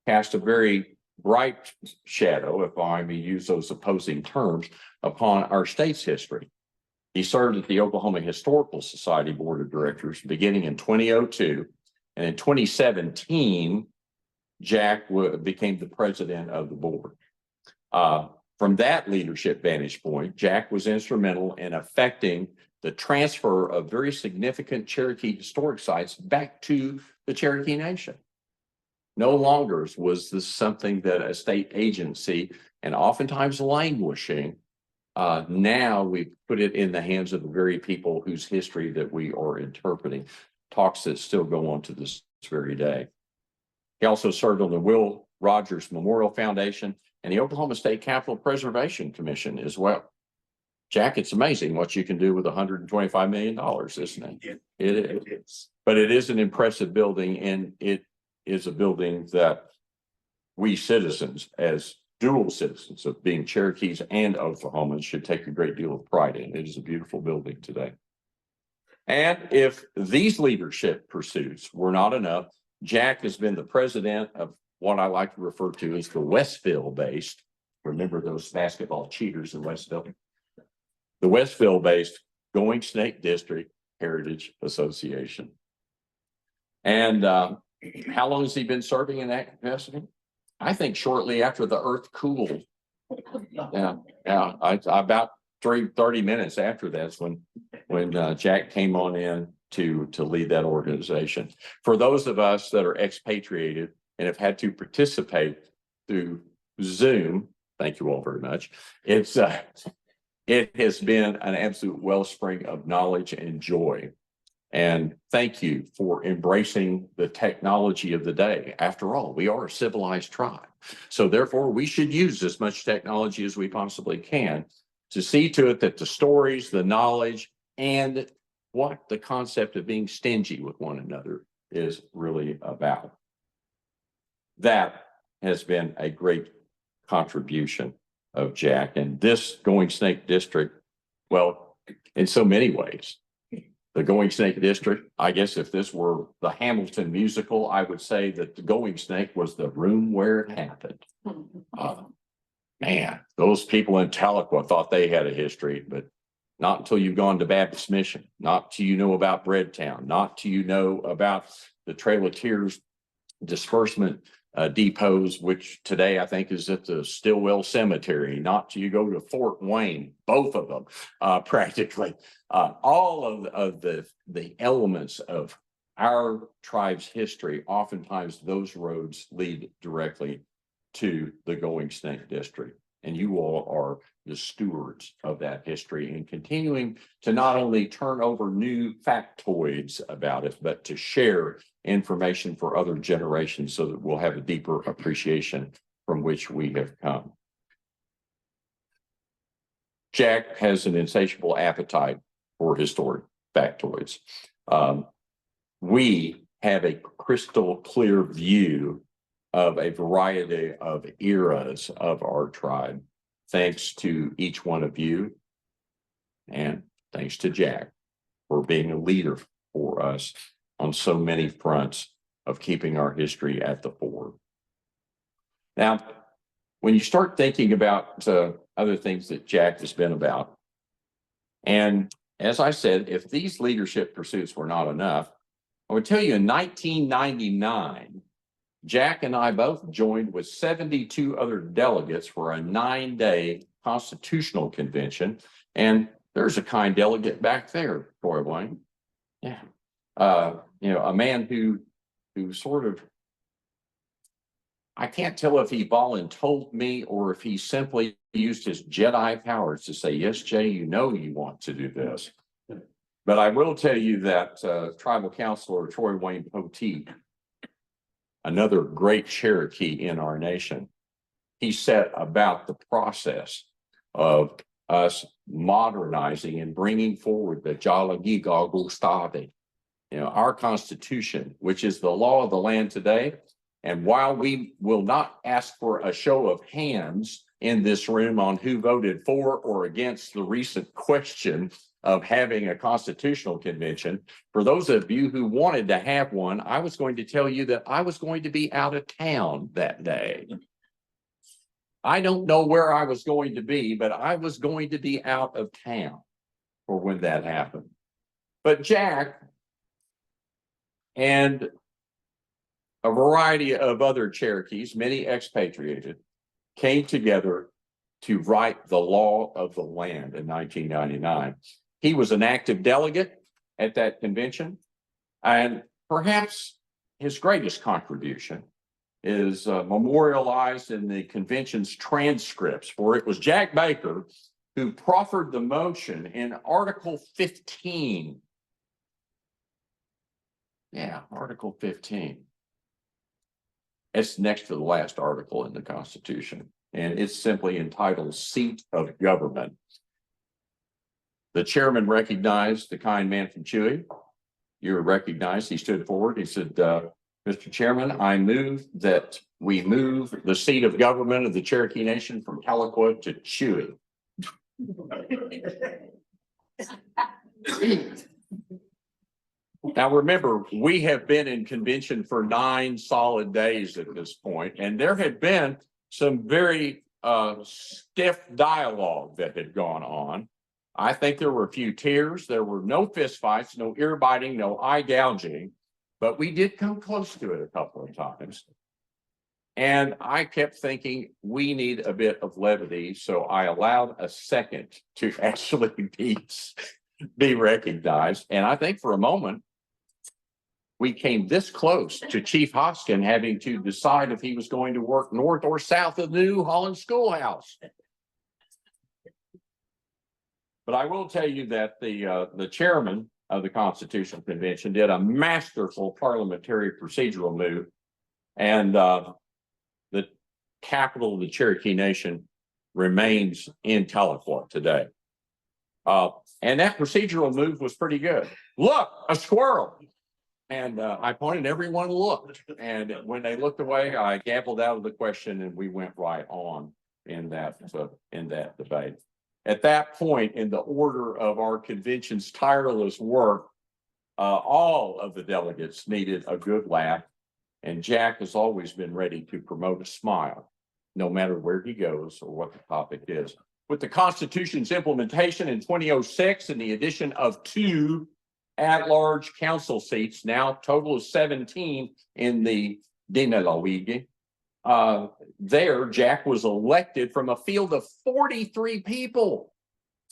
cast a very bright shadow, if I may use those opposing terms, upon our state's history. He served at the Oklahoma Historical Society Board of Directors beginning in 2002, and in 2017, Jack became the president of the board. From that leadership vantage point, Jack was instrumental in affecting the transfer of very significant Cherokee historic sites back to the Cherokee Nation. No longer was this something that a state agency, and oftentimes languishing, now we put it in the hands of the very people whose history that we are interpreting, talks that still go on to this very day. He also served on the Will Rogers Memorial Foundation and the Oklahoma State Capitol Preservation Commission as well. Jack, it's amazing what you can do with $125 million, isn't it? It is. But it is an impressive building, and it is a building that we citizens, as dual citizens of being Cherokees and Oklahomans, should take a great deal of pride in. It is a beautiful building today. And if these leadership pursuits were not enough, Jack has been the president of what I like to refer to as the Westville-based, remember those basketball cheaters in Westville? The Westville-based Goingsnake District Heritage Association. And how long has he been serving in that capacity? I think shortly after the earth cooled. Yeah, about 30 minutes after that's when Jack came on in to lead that organization. For those of us that are expatriated and have had to participate through Zoom, thank you all very much. It has been an absolute wellspring of knowledge and joy. And thank you for embracing the technology of the day. After all, we are a civilized tribe. So therefore, we should use as much technology as we possibly can to see to it that the stories, the knowledge, and what the concept of being stingy with one another is really about. That has been a great contribution of Jack. And this Goingsnake District, well, in so many ways, the Goingsnake District, I guess if this were the Hamilton musical, I would say that the Goingsnake was the room where it happened. Man, those people in Tahlequah thought they had a history, but not until you've gone to Baptist Mission, not till you know about Breadtown, not till you know about the Trail of Tears disbursement depots, which today I think is at the Stillwell Cemetery, not till you go to Fort Wayne, both of them practically. All of the elements of our tribe's history, oftentimes those roads lead directly to the Goingsnake District. And you all are the stewards of that history and continuing to not only turn over new factoids about it, but to share information for other generations so that we'll have a deeper appreciation from which we have come. Jack has an insatiable appetite for historic factoids. We have a crystal clear view of a variety of eras of our tribe, thanks to each one of you, and thanks to Jack for being a leader for us on so many fronts of keeping our history at the fore. Now, when you start thinking about other things that Jack has been about, and as I said, if these leadership pursuits were not enough, I would tell you in 1999, Jack and I both joined with 72 other delegates for a 9-day constitutional convention. And there's a kind delegate back there, Troy Wayne. Yeah. A man who sort of, I can't tell if he voluntold me or if he simply used his Jedi powers to say, yes, Jay, you want to do this. But I will tell you that tribal counselor Troy Wayne Poteet, another great Cherokee in our nation, he set about the process of us modernizing and bringing forward the Jalagi, our Constitution, which is the law of the land today. And while we will not ask for a show of hands in this room on who voted for or against the recent question of having a constitutional convention, for those of you who wanted to have one, I was going to tell you that I was going to be out of town that day. I don't know where I was going to be, but I was going to be out of town for when that happened. But Jack and a variety of other Cherokees, many expatriated, came together to write the law of the land in 1999. He was an active delegate at that convention, and perhaps his greatest contribution is memorialized in the convention's transcripts, for it was Jack Baker who proffered the motion in Article 15. Yeah, Article 15. It's next to the last article in the Constitution, and it's simply entitled Seat of Government. The chairman recognized the kind man from Chewy. You're recognized. He stood forward. He said, Mr. Chairman, I move that we move the seat of government of the Cherokee Nation from Tahlequah to Chewy. Now, remember, we have been in convention for 9 solid days at this point, and there had been some very stiff dialogue that had gone on. I think there were a few tears. There were no fist fights, no ear biting, no eye gouging, but we did come close to it a couple of times. And I kept thinking we need a bit of levity, so I allowed a second to actually be recognized. And I think for a moment, we came this close to Chief Hoskin having to decide if he was going to work north or south of the New Holland Schoolhouse. But I will tell you that the chairman of the Constitutional Convention did a masterful parliamentary procedural move, and the capital of the Cherokee Nation remains in Tahlequah today. And that procedural move was pretty good. Look, a squirrel. And I pointed everyone looked, and when they looked away, I gabbled out of the question, and we went right on in that debate. At that point, in the order of our convention's tireless work, all of the delegates needed a good laugh, and Jack has always been ready to promote a smile, no matter where he goes or what the topic is. With the Constitution's implementation in 2006 and the addition of 2 at-large council seats, now total of 17 in the Dinalawigi. There, Jack was elected from a field of 43 people,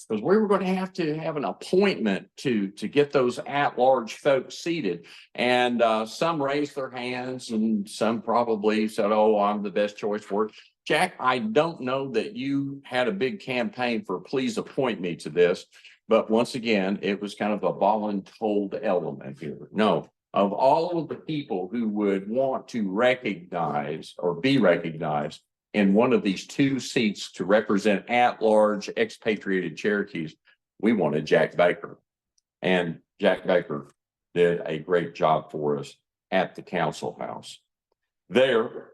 because we were going to have an appointment to get those at-large folks seated. And some raised their hands, and some probably said, oh, I'm the best choice for it. Jack, I don't know that you had a big campaign for please appoint me to this, but once again, it was kind of a voluntold element here. No. Of all of the people who would want to recognize or be recognized in one of these 2 seats to represent at-large expatriated Cherokees, we wanted Jack Baker. And Jack Baker did a great job for us at the council house. There,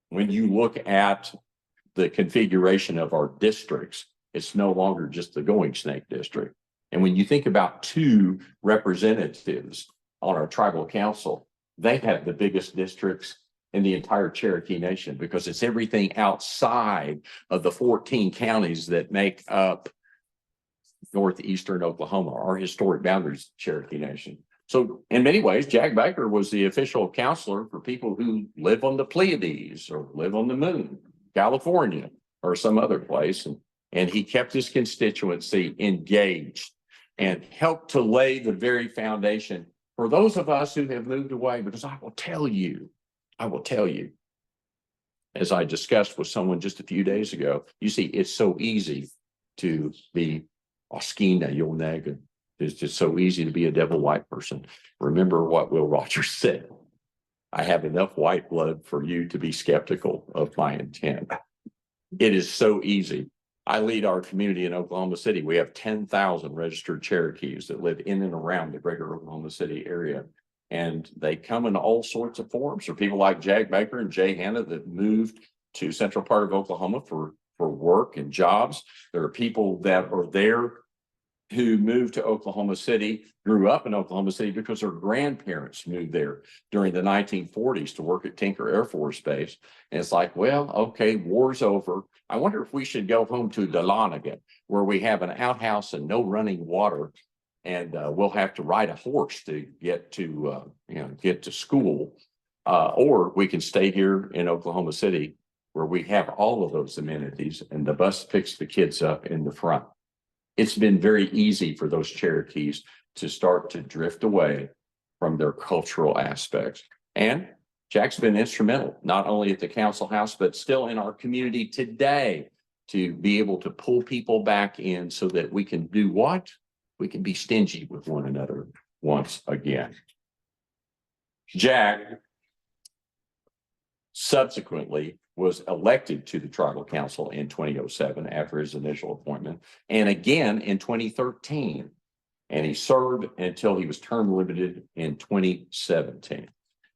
when you look at the configuration of our districts, it's no longer just the Goingsnake District. And when you think about 2 representatives on our tribal council, they have the biggest districts in the entire Cherokee Nation, because it's everything outside of the 14 counties that make up northeastern Oklahoma, our historic boundaries, Cherokee Nation. So in many ways, Jack Baker was the official counselor for people who live on the Pleiades or live on the moon, California, or some other place. And he kept his constituency engaged and helped to lay the very foundation for those of us who have moved away. Because I will tell you, as I discussed with someone just a few days ago, you see, it's so easy to be Oskina Yolnega. It's just so easy to be a devil white person. Remember what Will Rogers said. I have enough white blood for you to be skeptical of my intent. It is so easy. I lead our community in Oklahoma City. We have 10,000 registered Cherokees that live in and around the greater Oklahoma City area. And they come in all sorts of forms. There are people like Jack Baker and Jay Hanna that moved to central part of Oklahoma for work and jobs. There are people that are there who moved to Oklahoma City, grew up in Oklahoma City because their grandparents moved there during the 1940s to work at Tinker Air Force Base. And it's like, well, okay, war's over. I wonder if we should go home to Dahlonega, where we have an outhouse and no running water. And we'll have to ride a horse to get to, get to school. Or we can stay here in Oklahoma City, where we have all of those amenities and the bus picks the kids up in the front. It's been very easy for those Cherokees to start to drift away from their cultural aspects. And Jack's been instrumental, not only at the council house, but still in our community today, to be able to pull people back in so that we can do what? We can be stingy with one another once again. Jack subsequently was elected to the tribal council in 2007 after his initial appointment, and again in 2013. And he served until he was term limited in 2017.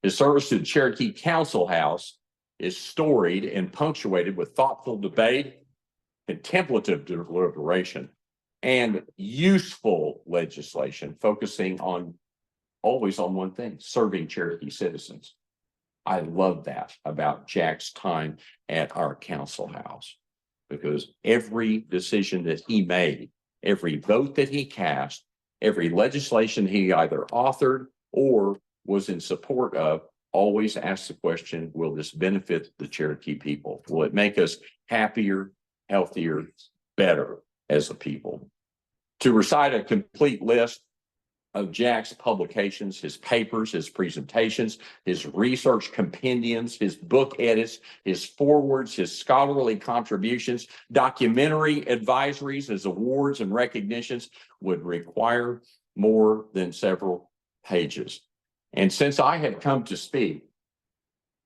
His service to the Cherokee Council House is storied and punctuated with thoughtful debate, contemplative deliberation, and useful legislation focusing always on one thing: serving Cherokee citizens. I love that about Jack's time at our council house, because every decision that he made, every vote that he cast, every legislation he either authored or was in support of, always asked the question, will this benefit the Cherokee people? Will it make us happier, healthier, better as a people? To recite a complete list of Jack's publications, his papers, his presentations, his research compendiums, his book edits, his forewords, his scholarly contributions, documentary advisories, his awards and recognitions would require more than several pages. And since I have come to speak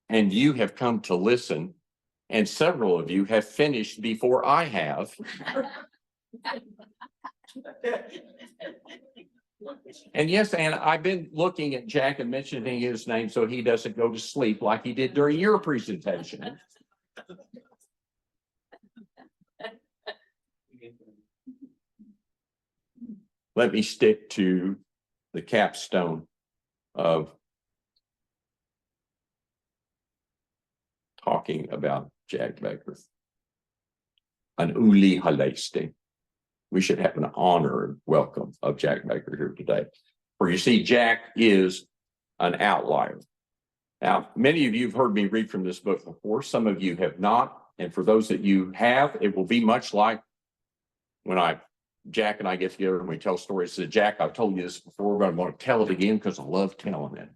and you have come to listen, and several of you have finished before I have, and yes, Anna, I've been looking at Jack and mentioning his name so he doesn't go to sleep like he did during your presentation. Let me stick to the capstone of talking about Jack Baker. An uli haleste. We should have an honor and welcome of Jack Baker here today. For you see, Jack is an outlier. Now, many of you have heard me read from this book before. Some of you have not. And for those that you have, it will be much like when Jack and I get together and we tell stories. So, Jack, I've told you this before, but I'm going to tell it again because I love telling it.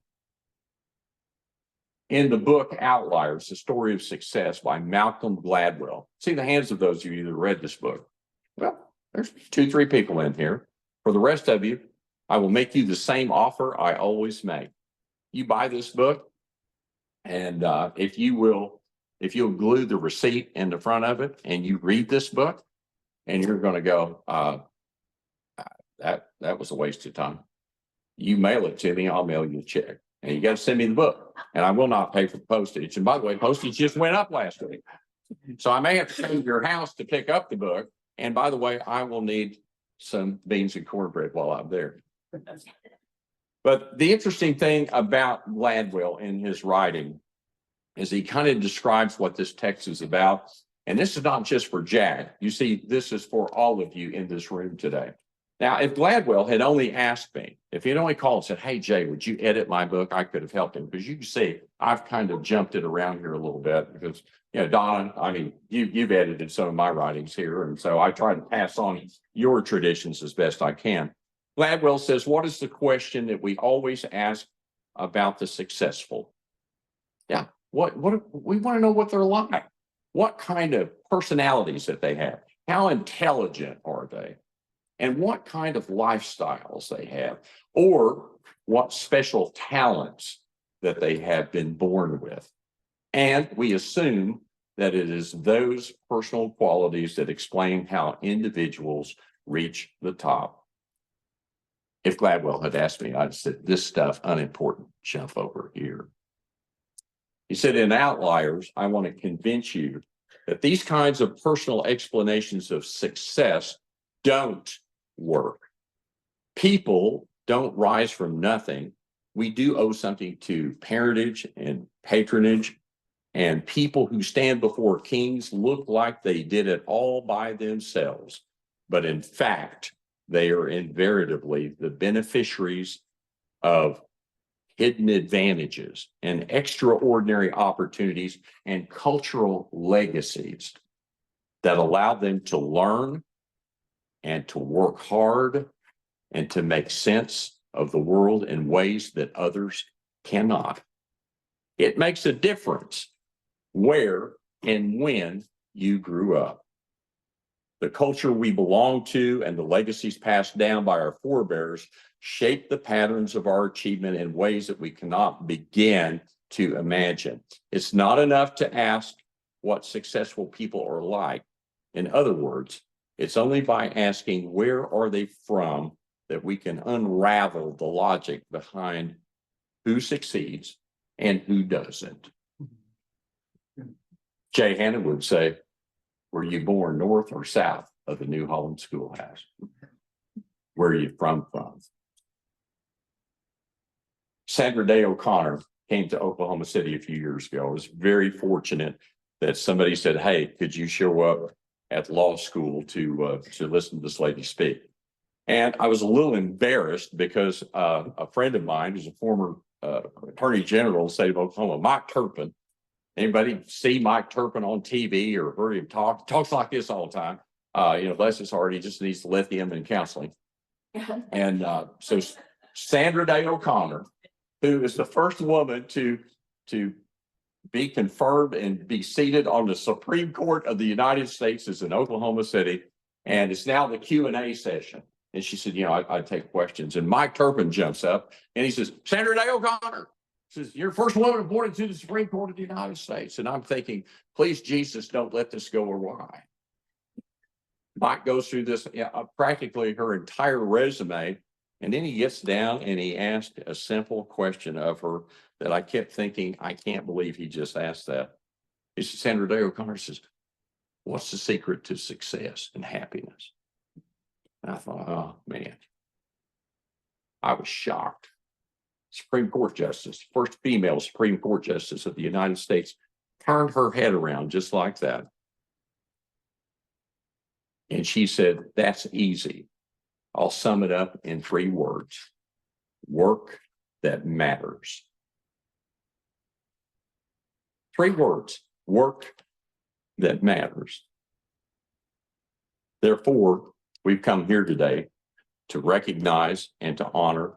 In the book Outliers, The Story of Success by Malcolm Gladwell. See the hands of those of you that read this book. Well, there's 2-3 people in here. For the rest of you, I will make you the same offer I always make. You buy this book, and if you'll glue the receipt in the front of it, and you read this book, and you're going to go, that was a waste of time. You mail it to me, I'll mail you a check. And you got to send me the book, and I will not pay for postage. And by the way, postage just went up last week. So I may have to come to your house to pick up the book. And by the way, I will need some beans and cornbread while I'm there. But the interesting thing about Gladwell in his writing is he kind of describes what this text is about. And this is not just for Jack. You see, this is for all of you in this room today. Now, if Gladwell had only asked me, if he'd only called and said, hey, Jay, would you edit my book? I could have helped him, because you can see I've kind of jumped it around here a little bit because, you know, Donna, I mean, you've edited some of my writings here. And so I try to pass on your traditions as best I can. Gladwell says, what is the question that we always ask about the successful? Yeah, what we want to know what they're like. What kind of personalities that they have? How intelligent are they? And what kind of lifestyles they have, or what special talents that they have been born with. And we assume that it is those personal qualities that explain how individuals reach the top. If Gladwell had asked me, I'd said, this stuff unimportant, jump over here. He said, in Outliers, I want to convince you that these kinds of personal explanations of success don't work. People don't rise from nothing. We do owe something to parentage and patronage, and people who stand before kings look like they did it all by themselves. But in fact, they are invariably the beneficiaries of hidden advantages and extraordinary opportunities and cultural legacies that allow them to learn and to work hard and to make sense of the world in ways that others cannot. It makes a difference where and when you grew up. The culture we belong to and the legacies passed down by our forebears shape the patterns of our achievement in ways that we cannot begin to imagine. It's not enough to ask what successful people are like. In other words, it's only by asking where are they from that we can unravel the logic behind who succeeds and who doesn't. Jay Hanna would say, were you born north or south of the New Holland Schoolhouse? Where are you from? Sandra Day O'Connor came to Oklahoma City a few years ago. I was very fortunate that somebody said, hey, could you show up at law school to listen to this lady speak? And I was a little embarrassed because a friend of mine who's a former attorney general of the state of Oklahoma, Mike Turpin. Anybody see Mike Turpin on TV or heard him talk? Talks like this all the time. Bless his heart, he just needs lithium and counseling. And so Sandra Day O'Connor, who is the first woman to be confirmed and be seated on the Supreme Court of the United States, is in Oklahoma City, and it's now the Q&A session. And she said, I take questions. And Mike Turpin jumps up and he says, Sandra Day O'Connor says, you're the first woman appointed to the Supreme Court of the United States. And I'm thinking, please, Jesus, don't let this go awry. Mike goes through this, practically her entire resume. And then he gets down and he asked a simple question of her that I kept thinking, I can't believe he just asked that. He said, Sandra Day O'Connor says, what's the secret to success and happiness? And I thought, oh, man, I was shocked. Supreme Court Justice, first female Supreme Court Justice of the United States, turned her head around just like that. And she said, that's easy. I'll sum it up in 3 words. Work that matters. 3 words. Work that matters. Therefore, we've come here today to recognize and to honor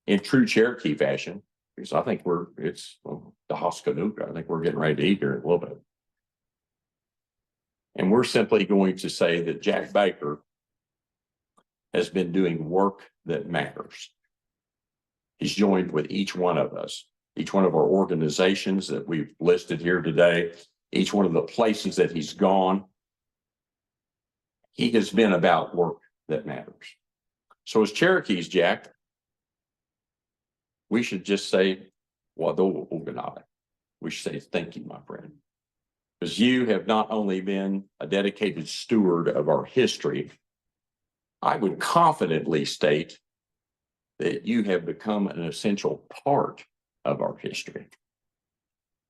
in true Cherokee fashion, because I think it's the Hoskanuka. I think we're getting ready to eat here in a little bit. And we're simply going to say that Jack Baker has been doing work that matters. He's joined with each one of us, each one of our organizations that we've listed here today, each one of the places that he's gone. He has been about work that matters. So as Cherokees, Jack, we should just say, Wado'oganai. We should say, thank you, my friend. Because you have not only been a dedicated steward of our history, I would confidently state that you have become an essential part of our history.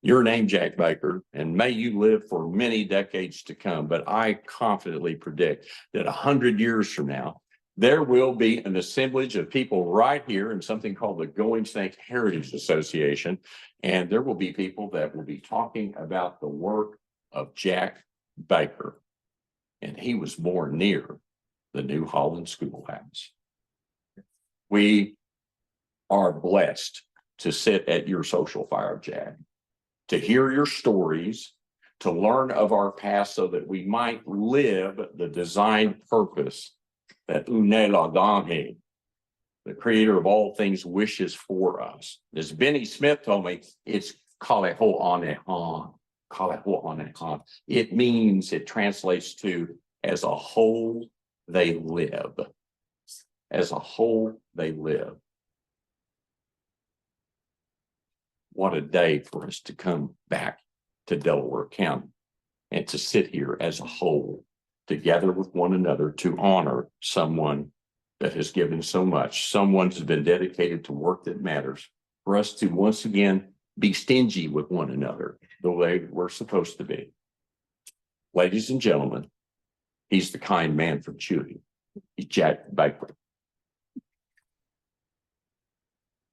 Your name, Jack Baker, and may you live for many decades to come, but I confidently predict that 100 years from now, There will be an assemblage of people right here in something called the Goingsnake Heritage Association. And there will be people that will be talking about the work of Jack Baker. And he was born near the New Holland Schoolhouse. We are blessed to sit at your social fire, Jack, to hear your stories, to learn of our past so that we might live the design purpose that Unela Donhe, the creator of all things, wishes for us. As Benny Smith told me, it's Kaleho Anehan. Kaleho Anehan. It means, it translates to as a whole they live. As a whole they live. What a day for us to come back to Delaware County and to sit here as a whole, together with one another, to honor someone that has given so much, someone who's been dedicated to work that matters, for us to once again be stingy with one another the way we're supposed to be. Ladies and gentlemen, he's the kind man from Chewy. He's Jack Baker.